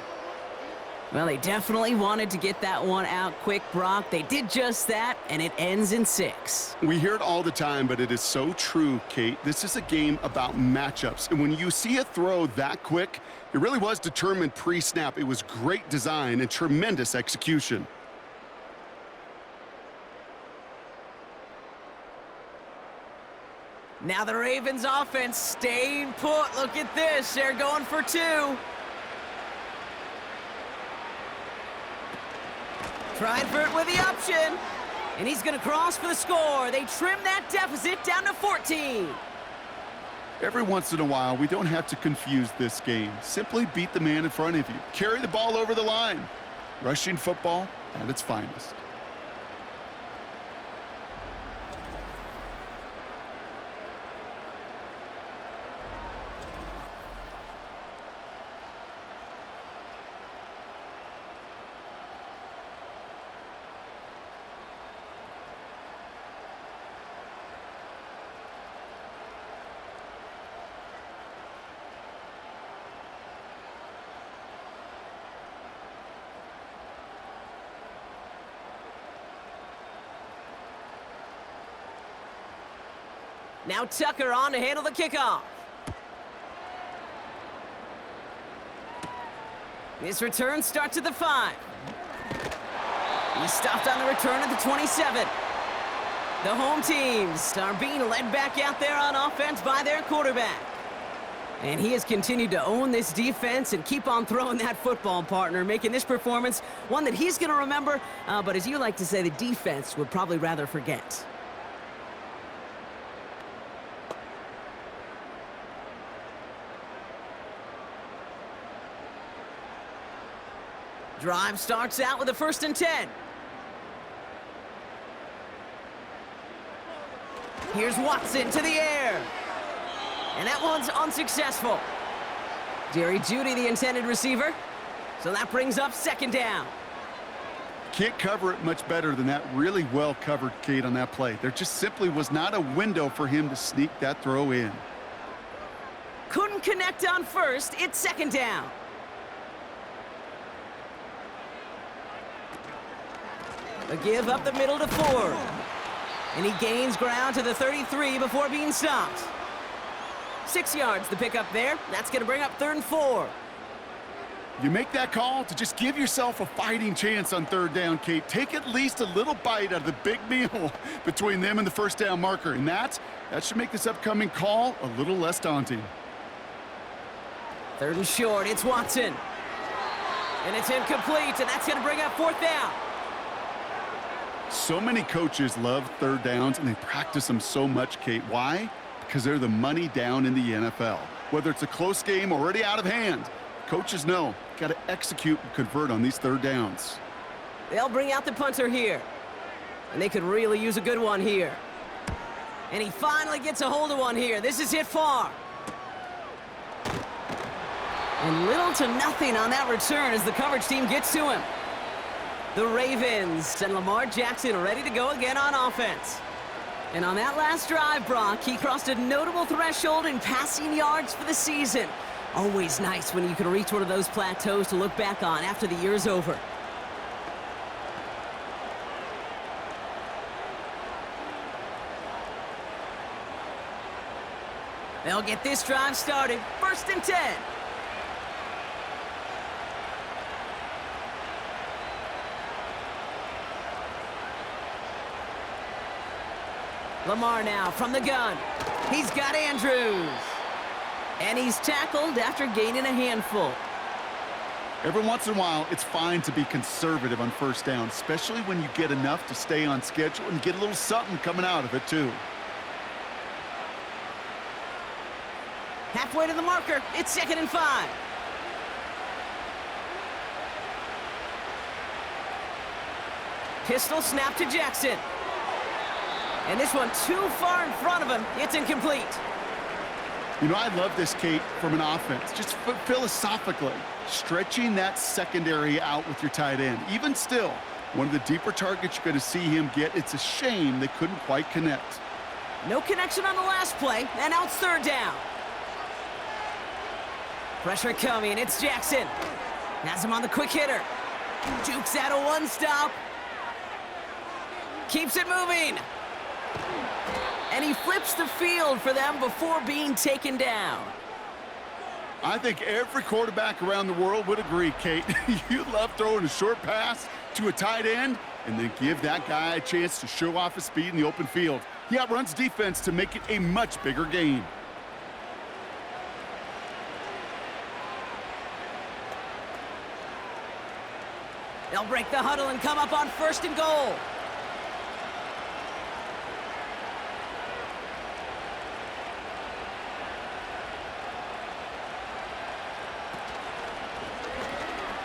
Well, they definitely wanted to get that one out quick, Brock. They did just that, and it ends in 6.
We hear it all the time, but it is so true, Kate. This is a game about matchups. And when you see a throw that quick, it really was determined pre-snap. It was great design and tremendous execution.
Now the Ravens offense staying put. Look at this. They're going for 2. Trying for it with the option. And he's going to cross for the score. They trim that deficit down to 14.
Every once in a while, we don't have to confuse this game. Simply beat the man in front of you. Carry the ball over the line. Rushing football at its finest.
Now Tucker on to handle the kickoff. This return starts at the 5. He stopped on the return at the 27. The home teams are being led back out there on offense by their quarterback. And he has continued to own this defense and keep on throwing that football, partner, making this performance one that he's going to remember, but as you like to say, the defense would probably rather forget. Drive starts out with a 1st and 10. Here's Watson to the air. And that one's unsuccessful. Jerry Jeudy, the intended receiver. So that brings up 2nd down.
Can't cover it much better than that. Really well covered, Kate, on that play. There just simply was not a window for him to sneak that throw in.
Couldn't connect on 1st. It's 2nd down. A give up the middle to Ford. And he gains ground to the 33 before being stopped. 6 yards to pick up there. That's going to bring up 3rd and 4.
You make that call to just give yourself a fighting chance on 3rd down, Kate. Take at least a little bite out of the big meal between them and the 1st down marker. And that should make this upcoming call a little less daunting.
3rd and short. It's Watson. And it's incomplete, and that's going to bring up 4th down.
So many coaches love 3rd downs, and they practice them so much, Kate. Why? Because they're the money down in the NFL. Whether it's a close game already out of hand, coaches know got to execute and convert on these 3rd downs.
They'll bring out the punter here. And they could really use a good one here. And he finally gets a hold of one here. This is hit far. And little to nothing on that return as the coverage team gets to him. The Ravens and Lamar Jackson ready to go again on offense. And on that last drive, Brock, he crossed a notable threshold in passing yards for the season. Always nice when you can reach one of those plateaus to look back on after the year's over. They'll get this drive started. 1st and 10. Lamar now from the gun. He's got Andrews. And he's tackled after gaining a handful.
Every once in a while, it's fine to be conservative on 1st down, especially when you get enough to stay on schedule and get a little something coming out of it, too.
Halfway to the marker. It's 2nd and 5. Pistol snap to Jackson. And this one too far in front of him. It's incomplete.
You know, I love this, Kate, from an offense. Just philosophically, stretching that secondary out with your tight end. Even still, one of the deeper targets you're going to see him get. It's a shame they couldn't quite connect.
No connection on the last play, and now it's 3rd down. Pressure coming. It's Jackson. Has him on the quick hitter. Jukes out a 1-stop. Keeps it moving. And he flips the field for them before being taken down.
I think every quarterback around the world would agree, Kate. You love throwing a short pass to a tight end and then give that guy a chance to show off his speed in the open field. He outruns defense to make it a much bigger game.
They'll break the huddle and come up on 1st and goal.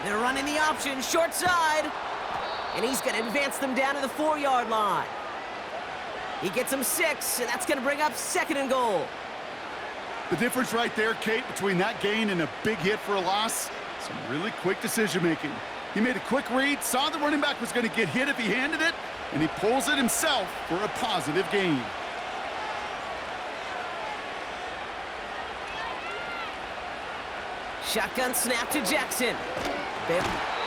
They're running the option, short side. And he's going to advance them down to the 4-yard line. He gets them 6, and that's going to bring up 2nd and goal.
The difference right there, Kate, between that gain and a big hit for a loss, some really quick decision-making. He made a quick read, saw the running back was going to get hit if he handed it, and he pulls it himself for a positive gain.
Shotgun snap to Jackson.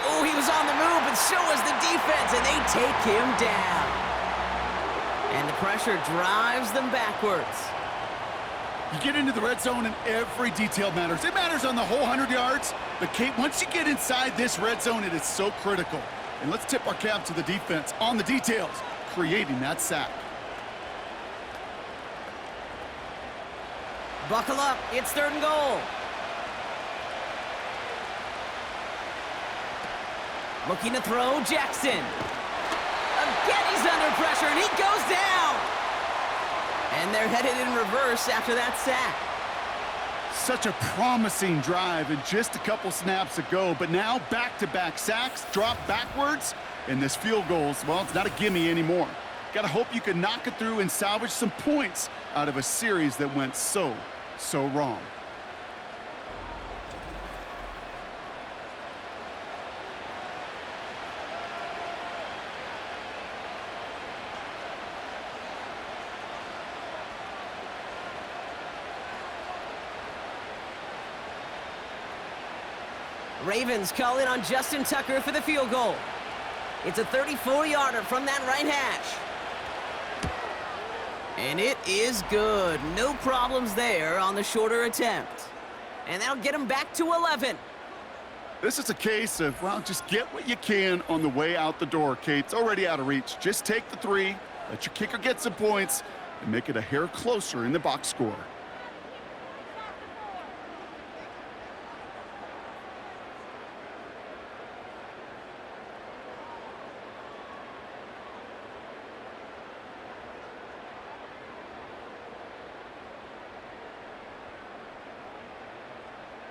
Oh, he was on the move, but so was the defense, and they take him down. And the pressure drives them backwards.
You get into the red zone and every detail matters. It matters on the whole 100 yards. But, Kate, once you get inside this red zone, it is so critical. And let's tip our cap to the defense on the details, creating that sack.
Buckle up. It's 3rd and goal. Looking to throw, Jackson. Again, he's under pressure, and he goes down. And they're headed in reverse after that sack.
Such a promising drive and just a couple snaps ago, but now back-to-back sacks, drop backwards, and this field goal, well, it's not a gimme anymore. Got to hope you can knock it through and salvage some points out of a series that went so wrong.
Ravens call in on Justin Tucker for the field goal. It's a 34-yarder from that right hash. And it is good. No problems there on the shorter attempt. And that'll get him back to 11.
This is a case of, well, just get what you can on the way out the door, Kate. It's already out of reach. Just take the 3, let your kicker get some points, and make it a hair closer in the box score.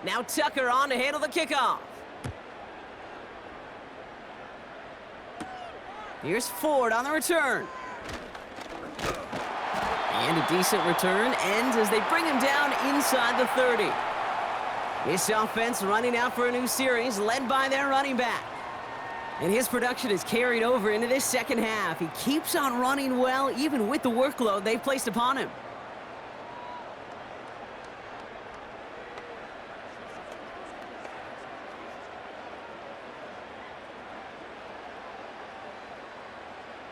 Now Tucker on to handle the kickoff. Here's Ford on the return. And a decent return ends as they bring him down inside the 30. This offense running out for a new series, led by their running back. And his production is carried over into this second half. He keeps on running well, even with the workload they've placed upon him.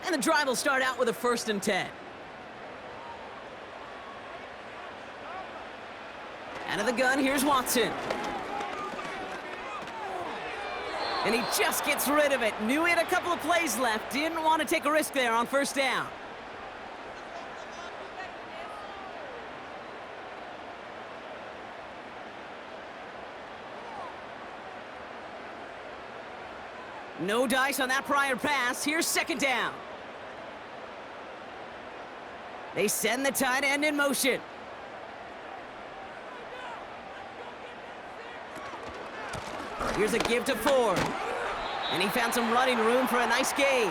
And the drive will start out with a 1st and 10. Out of the gun, here's Watson. And he just gets rid of it. Knew he had a couple of plays left. Didn't want to take a risk there on 1st down. No dice on that prior pass. Here's 2nd down. They send the tight end in motion. Here's a give to Ford. And he found some running room for a nice gain.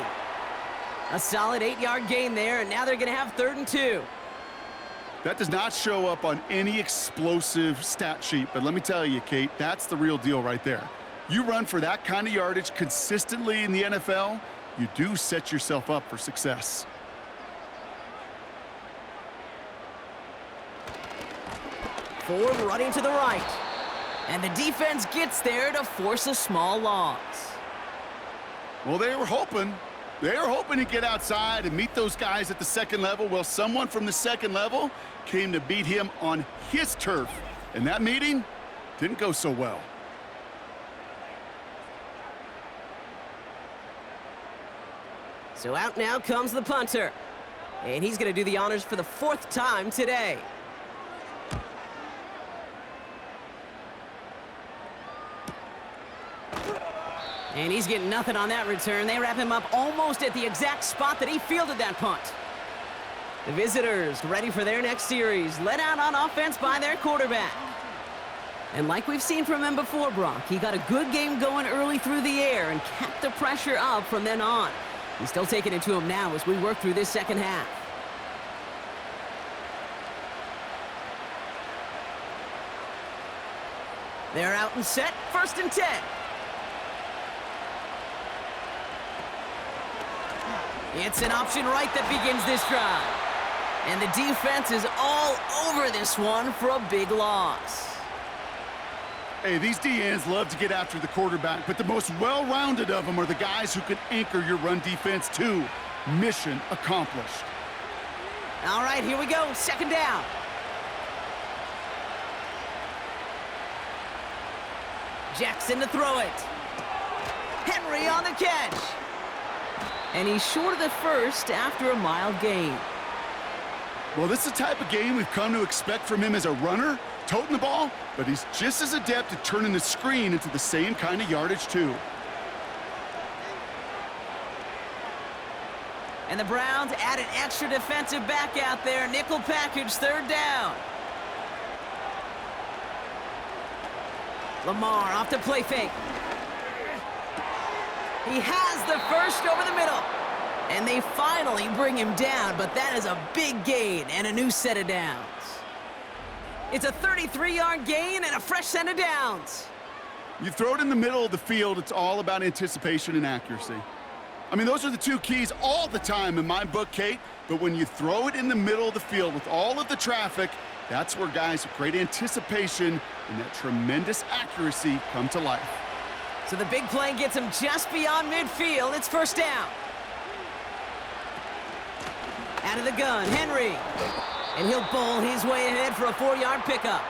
A solid 8-yard gain there, and now they're going to have 3rd and 2.
That does not show up on any explosive stat sheet, but let me tell you, Kate, that's the real deal right there. You run for that kind of yardage consistently in the NFL, you do set yourself up for success.
Ford running to the right. And the defense gets there to force a small loss.
Well, they were hoping to get outside and meet those guys at the 2nd level. Well, someone from the 2nd level came to beat him on his turf. And that meeting didn't go so well.
So out now comes the punter. And he's going to do the honors for the 4th time today. And he's getting nothing on that return. They wrap him up almost at the exact spot that he fielded that punt. The visitors ready for their next series, led out on offense by their quarterback. And like we've seen from him before, Brock, he got a good game going early through the air and kept the pressure up from then on. He's still taking it to him now as we work through this second half. They're out and set, 1st and 10. It's an option right that begins this drive. And the defense is all over this one for a big loss.
Hey, these DNs love to get after the quarterback, but the most well-rounded of them are the guys who can anchor your run defense too. Mission accomplished.
All right, here we go, 2nd down. Jackson to throw it. Henry on the catch. And he's short of the first after a mild gain.
Well, this is the type of game we've come to expect from him as a runner, toting the ball, but he's just as adept at turning the screen into the same kind of yardage, too.
And the Browns add an extra defensive back out there. Nickel package, third down. Lamar off to play fake. He has the first over the middle. And they finally bring him down, but that is a big gain and a new set of downs. It's a 33-yard gain and a fresh set of downs.
You throw it in the middle of the field, it's all about anticipation and accuracy. I mean, those are the two keys all the time in my book, Kate, but when you throw it in the middle of the field with all of the traffic, that's where guys with great anticipation and that tremendous accuracy come to life.
So the big play gets him just beyond midfield. It's first down. Out of the gun, Henry. And he'll bowl his way ahead for a 4-yard pickup.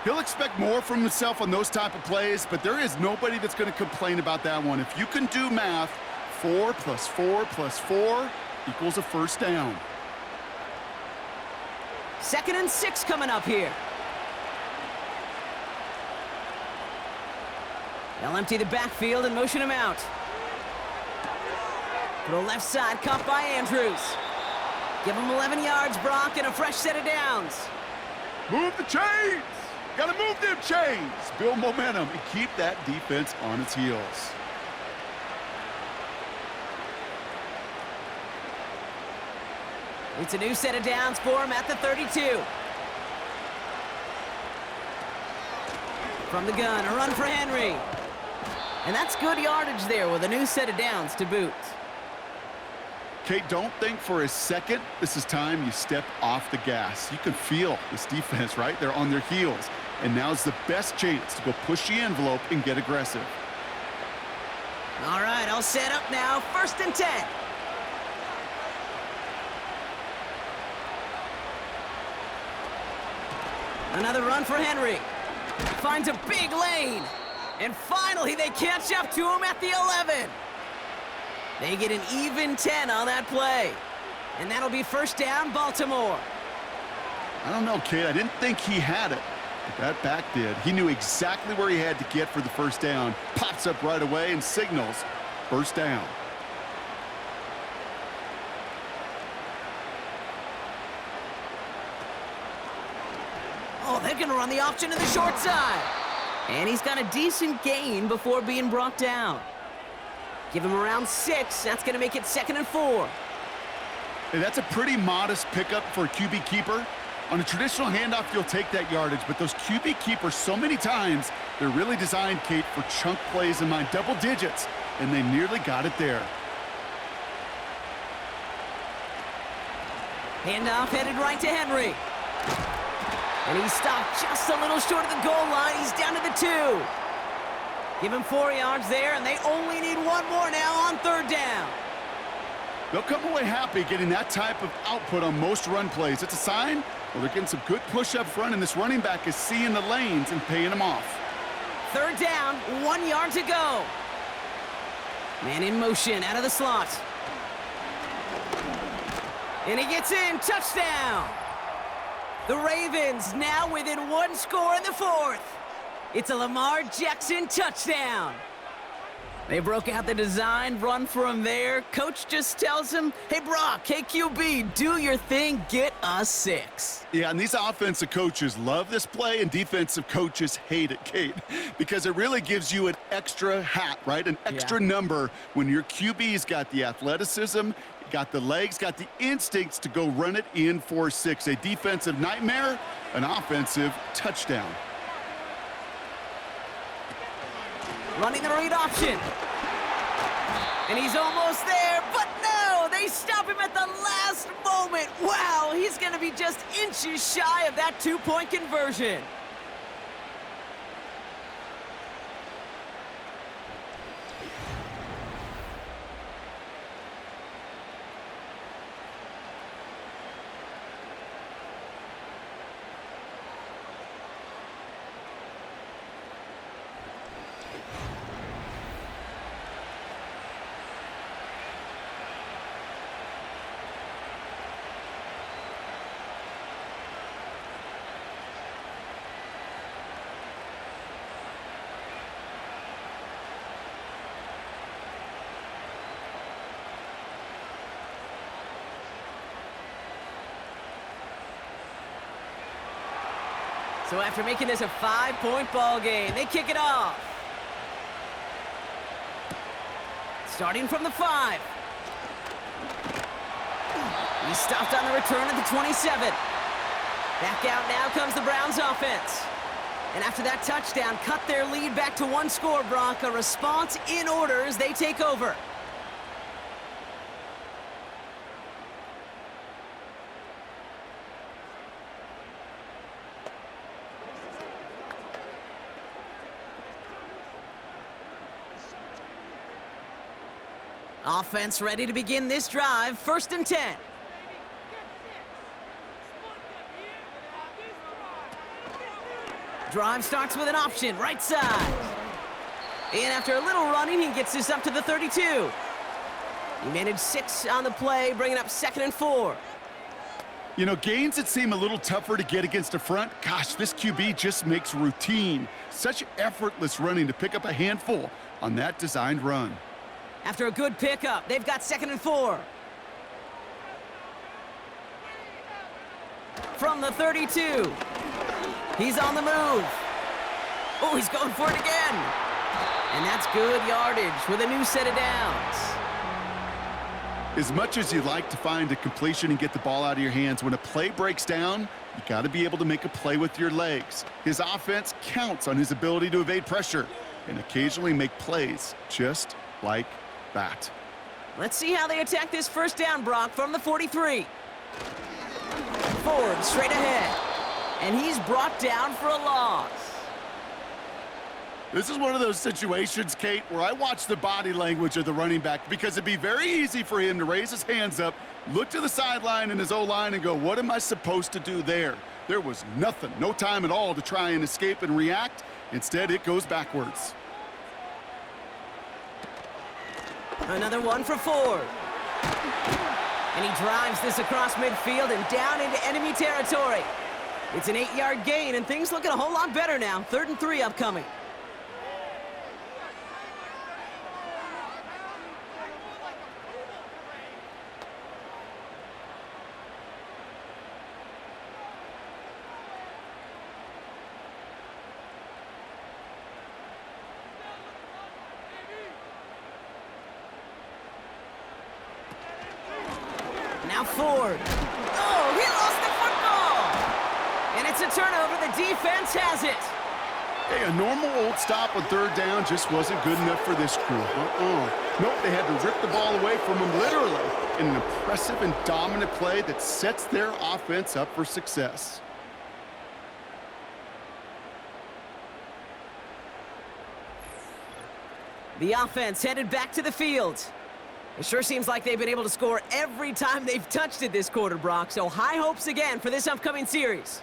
He'll expect more from himself on those type of plays, but there is nobody that's going to complain about that one. If you can do math, 4 plus 4 plus 4 equals a first down.
2nd and 6 coming up here. They'll empty the backfield and motion him out. To the left side, caught by Andrews. Give him 11 yards, Brock, and a fresh set of downs.
Move the chains! Gotta move them chains! Build momentum and keep that defense on its heels.
It's a new set of downs for him at the 32. From the gun, a run for Henry. And that's good yardage there with a new set of downs to boot.
Kate, don't think for a second this is time you step off the gas. You can feel this defense, right? They're on their heels. And now's the best chance to go push the envelope and get aggressive.
All right, all set up now. 1st and 10. Another run for Henry. Finds a big lane. And finally, they catch up to him at the 11. They get an even 10 on that play. And that'll be first down, Baltimore.
I don't know, Kate. I didn't think he had it, but that back did. He knew exactly where he had to get for the first down. Pops up right away and signals first down.
Oh, they're going to run the option to the short side. And he's got a decent gain before being brought down. Give him around 6. That's going to make it 2nd and 4.
Hey, that's a pretty modest pickup for a QB keeper. On a traditional handoff, you'll take that yardage, but those QB keepers, so many times, they're really designed, Kate, for chunk plays in mind, double digits, and they nearly got it there.
Handoff headed right to Henry. And he stopped just a little short of the goal line. He's down to the 2. Give him 4 yards there, and they only need 1 more now on 3rd down.
They'll come away happy getting that type of output on most run plays. It's a sign, well, they're getting some good push up front, and this running back is seeing the lanes and paying them off.
3rd down, 1 yard to go. Man in motion, out of the slot. And he gets in, touchdown. The Ravens now within 1 score in the 4th. It's a Lamar Jackson touchdown. They broke out the design, run for him there. Coach just tells him, hey, Brock, hey, QB, do your thing, get us 6.
Yeah, and these offensive coaches love this play, and defensive coaches hate it, Kate, because it really gives you an extra hat, right? An extra number when your QB's got the athleticism, got the legs, got the instincts to go run it in for 6. A defensive nightmare, an offensive touchdown.
Running the read option. And he's almost there, but no, they stop him at the last moment. Wow, he's going to be just inches shy of that 2-point conversion. So after making this a 5-point ball game, they kick it off. Starting from the 5. He's stopped on the return at the 27. Back out now comes the Browns offense. And after that touchdown, cut their lead back to 1 score, Brock. A response in order as they take over. Offense ready to begin this drive. 1st and 10. Drive starts with an option, right side. And after a little running, he gets this up to the 32. He managed 6 on the play, bringing up 2nd and 4.
You know, gains that seem a little tougher to get against a front, gosh, this QB just makes routine. Such effortless running to pick up a handful on that designed run.
After a good pickup, they've got 2nd and 4. From the 32. He's on the move. Oh, he's going for it again. And that's good yardage with a new set of downs.
As much as you'd like to find a completion and get the ball out of your hands, when a play breaks down, you got to be able to make a play with your legs. His offense counts on his ability to evade pressure and occasionally make plays just like that.
Let's see how they attack this 1st down, Brock, from the 43. Forward, straight ahead. And he's brought down for a loss.
This is one of those situations, Kate, where I watch the body language of the running back because it'd be very easy for him to raise his hands up, look to the sideline in his O-line and go, what am I supposed to do there? There was nothing, no time at all to try and escape and react. Instead, it goes backwards.
Another one for Ford. And he drives this across midfield and down into enemy territory. It's an 8-yard gain, and things looking a whole lot better now. 3rd and 3 upcoming. Now Ford. Oh, he lost the football! And it's a turnover. The defense has it.
Hey, a normal old stop on 3rd down just wasn't good enough for this crew. Nope, they had to rip the ball away from him literally in an impressive and dominant play that sets their offense up for success.
The offense headed back to the field. It sure seems like they've been able to score every time they've touched it this quarter, Brock. So high hopes again for this upcoming series.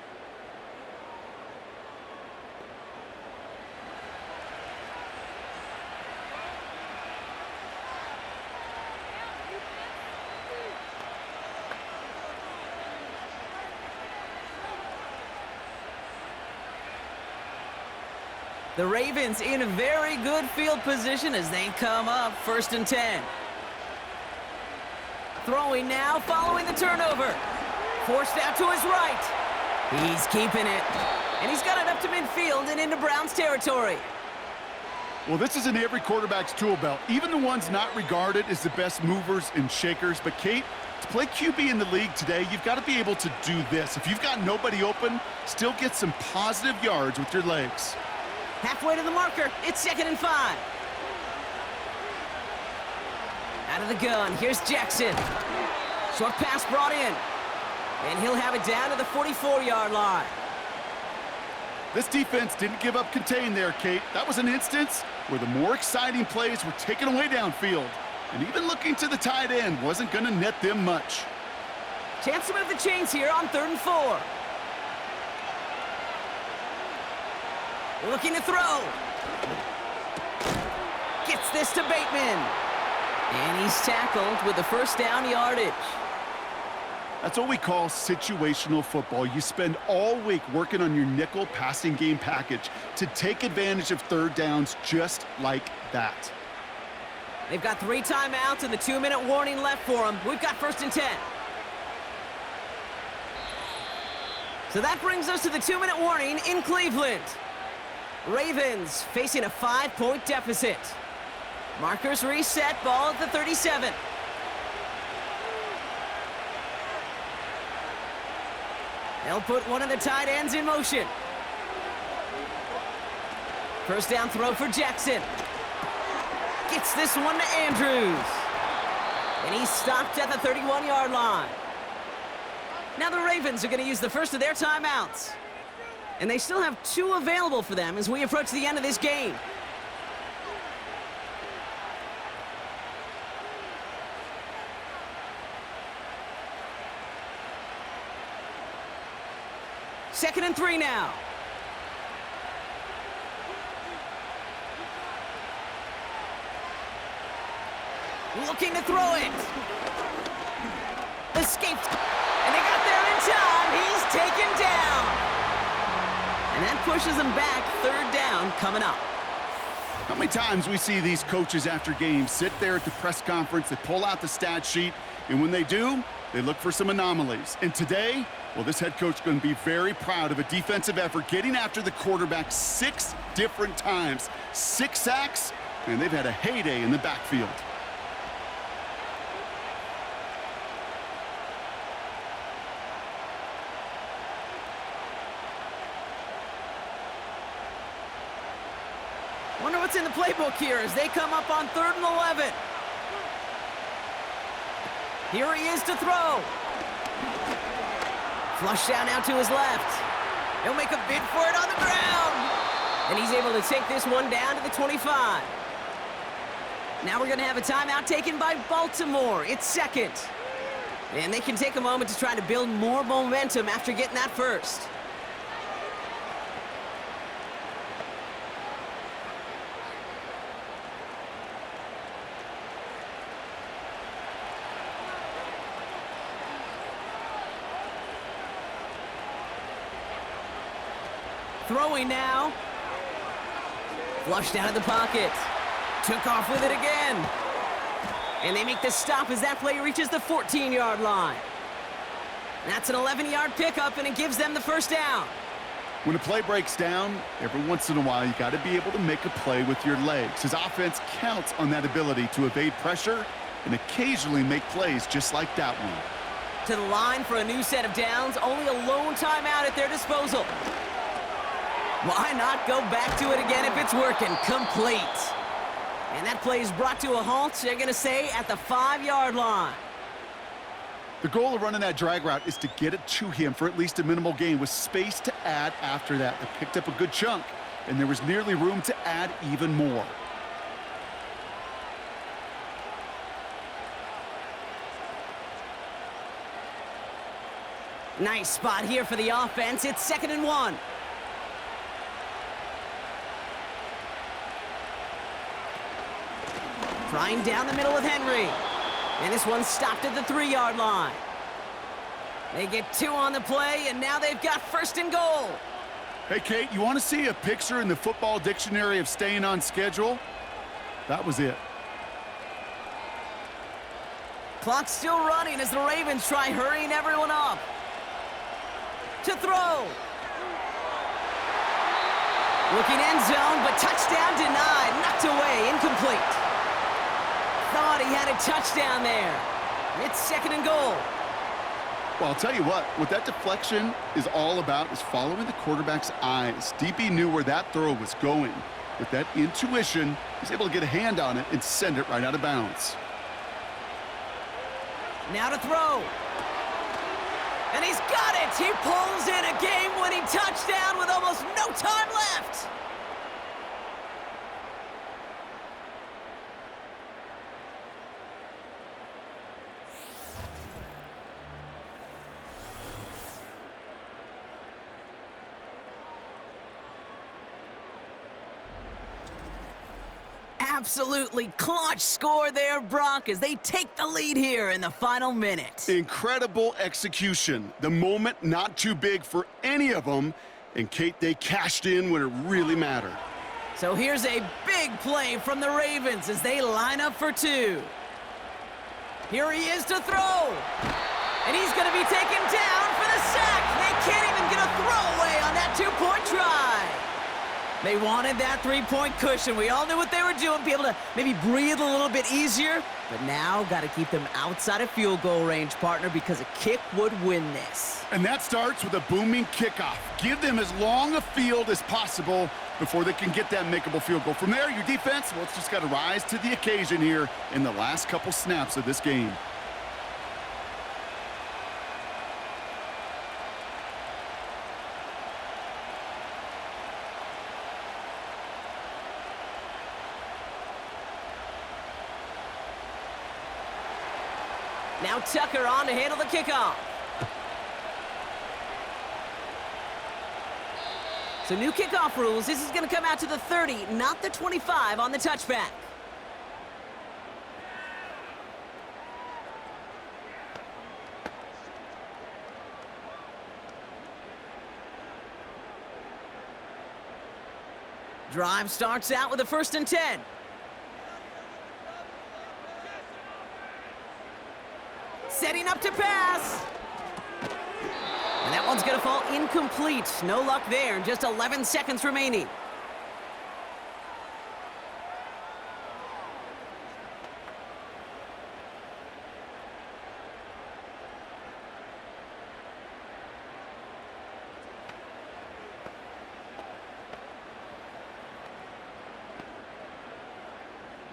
The Ravens in a very good field position as they come up 1st and 10. Throwing now, following the turnover. Forced out to his right. He's keeping it. And he's got it up to midfield and into Browns territory.
Well, this is in every quarterback's tool belt, even the ones not regarded as the best movers and shakers. But, Kate, to play QB in the league today, you've got to be able to do this. If you've got nobody open, still get some positive yards with your legs.
Halfway to the marker, it's 2nd and 5. Out of the gun, here's Jackson. Short pass brought in. And he'll have it down to the 44-yard line.
This defense didn't give up contain there, Kate. That was an instance where the more exciting plays were taken away downfield. And even looking to the tight end wasn't going to net them much.
Chance to move the chains here on 3rd and 4. Looking to throw. Gets this to Bateman. And he's tackled with the 1st down yardage.
That's what we call situational football. You spend all week working on your nickel passing game package to take advantage of 3rd downs just like that.
They've got 3 timeouts and the 2-minute warning left for them. We've got 1st and 10. So that brings us to the 2-minute warning in Cleveland. Ravens facing a 5-point deficit. Markers reset, ball at the 37. They'll put one of the tight ends in motion. First down throw for Jackson. Gets this one to Andrews. And he's stopped at the 31-yard line. Now the Ravens are going to use the first of their timeouts. And they still have 2 available for them as we approach the end of this game. Second and 3 now. Looking to throw it. Escaped. And they got there in time. He's taken down. And that pushes him back. 3rd down coming up.
How many times we see these coaches after games sit there at the press conference, they pull out the stat sheet, and when they do, they look for some anomalies. And today, well, this head coach is going to be very proud of a defensive effort, getting after the quarterback 6 different times. 6 sacks, and they've had a heyday in the backfield.
Wonder what's in the playbook here as they come up on 3rd and 11. Here he is to throw. Flush down now to his left. He'll make a bid for it on the ground. And he's able to take this one down to the 25. Now we're going to have a timeout taken by Baltimore. It's 2nd. And they can take a moment to try to build more momentum after getting that first. Throwing now. Flushed out of the pocket. Took off with it again. And they make the stop as that play reaches the 14-yard line. That's an 11-yard pickup, and it gives them the first down.
When a play breaks down, every once in a while, you got to be able to make a play with your legs. His offense counts on that ability to evade pressure and occasionally make plays just like that one.
To the line for a new set of downs, only a lone timeout at their disposal. Why not go back to it again if it's working? Complete. And that play is brought to a halt, they're going to say, at the 5-yard line.
The goal of running that drag route is to get it to him for at least a minimal gain with space to add after that. They picked up a good chunk, and there was nearly room to add even more.
Nice spot here for the offense. It's 2nd and 1. Trying down the middle with Henry. And this one's stopped at the 3-yard line. They get 2 on the play, and now they've got 1st and goal.
Hey, Kate, you want to see a picture in the football dictionary of staying on schedule? That was it.
Clock's still running as the Ravens try hurrying everyone up. To throw. Looking end zone, but touchdown denied. Knocked away, incomplete. Thought he had a touchdown there. It's 2nd and goal.
Well, I'll tell you what that deflection is all about is following the quarterback's eyes. DB knew where that throw was going. With that intuition, he's able to get a hand on it and send it right out of bounds.
Now to throw. And he's got it! He pulls in a game-winning touchdown with almost no time left! Absolutely clutch score there, Brock, as they take the lead here in the final minute.
Incredible execution. The moment not too big for any of them. And, Kate, they cashed in when it really mattered.
So here's a big play from the Ravens as they line up for 2. Here he is to throw. And he's going to be taken down for the sack. They can't even get a two-point try. They wanted that three-point cushion. We all knew what they were doing, be able to maybe breathe a little bit easier. But now, got to keep them outside of field goal range, partner, because a kick would win this.
And that starts with a booming kickoff. Give them as long a field as possible before they can get that makeable field goal. From there, your defense, well, it's just got to rise to the occasion here in the last couple snaps of this game.
Now Tucker on to handle the kickoff. So new kickoff rules. This is going to come out to the 30, not the 25 on the touchback. Drive starts out with a 1st and 10. Setting up to pass. And that one's going to fall incomplete. No luck there. Just 11 seconds remaining.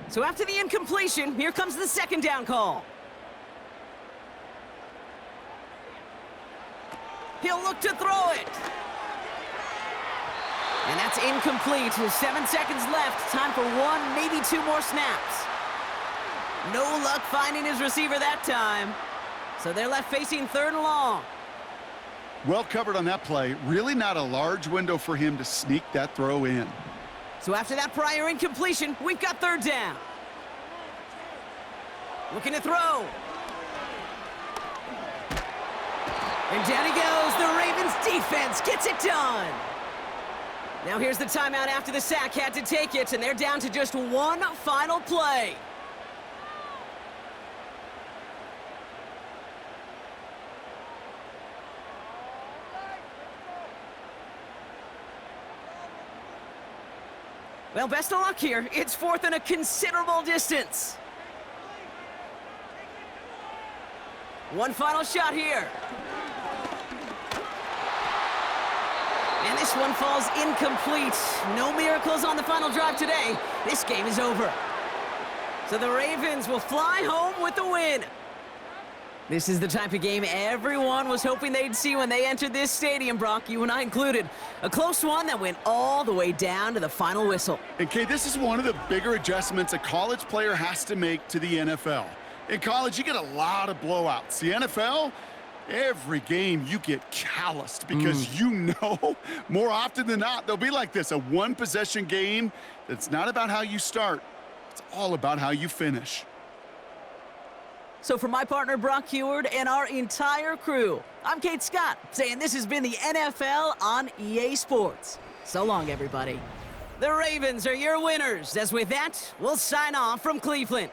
So after the incompletion, here comes the 2nd down call. He'll look to throw it. And that's incomplete. 7 seconds left. Time for 1, maybe 2 more snaps. No luck finding his receiver that time. So they're left facing 3rd and long.
Well covered on that play. Really not a large window for him to sneak that throw in.
So after that prior incompletion, we've got 3rd down. Looking to throw. And down he goes. The Ravens defense gets it done. Now here's the timeout after the sack. Had to take it, and they're down to just 1 final play. Well, best of luck here. It's 4th and a considerable distance. One final shot here. And this one falls incomplete. No miracles on the final drive today. This game is over. So the Ravens will fly home with the win. This is the type of game everyone was hoping they'd see when they entered this stadium, Brock, you and I included. A close one that went all the way down to the final whistle.
And Kay, this is one of the bigger adjustments a college player has to make to the NFL. In college, you get a lot of blowouts. The NFL, every game you get calloused because you know more often than not they'll be like this, a one-possession game that's not about how you start. It's all about how you finish.
So for my partner, Brock Heward, and our entire crew, I'm Kate Scott, saying this has been the NFL on EA Sports. So long, everybody. The Ravens are your winners. As with that, we'll sign off from Cleveland.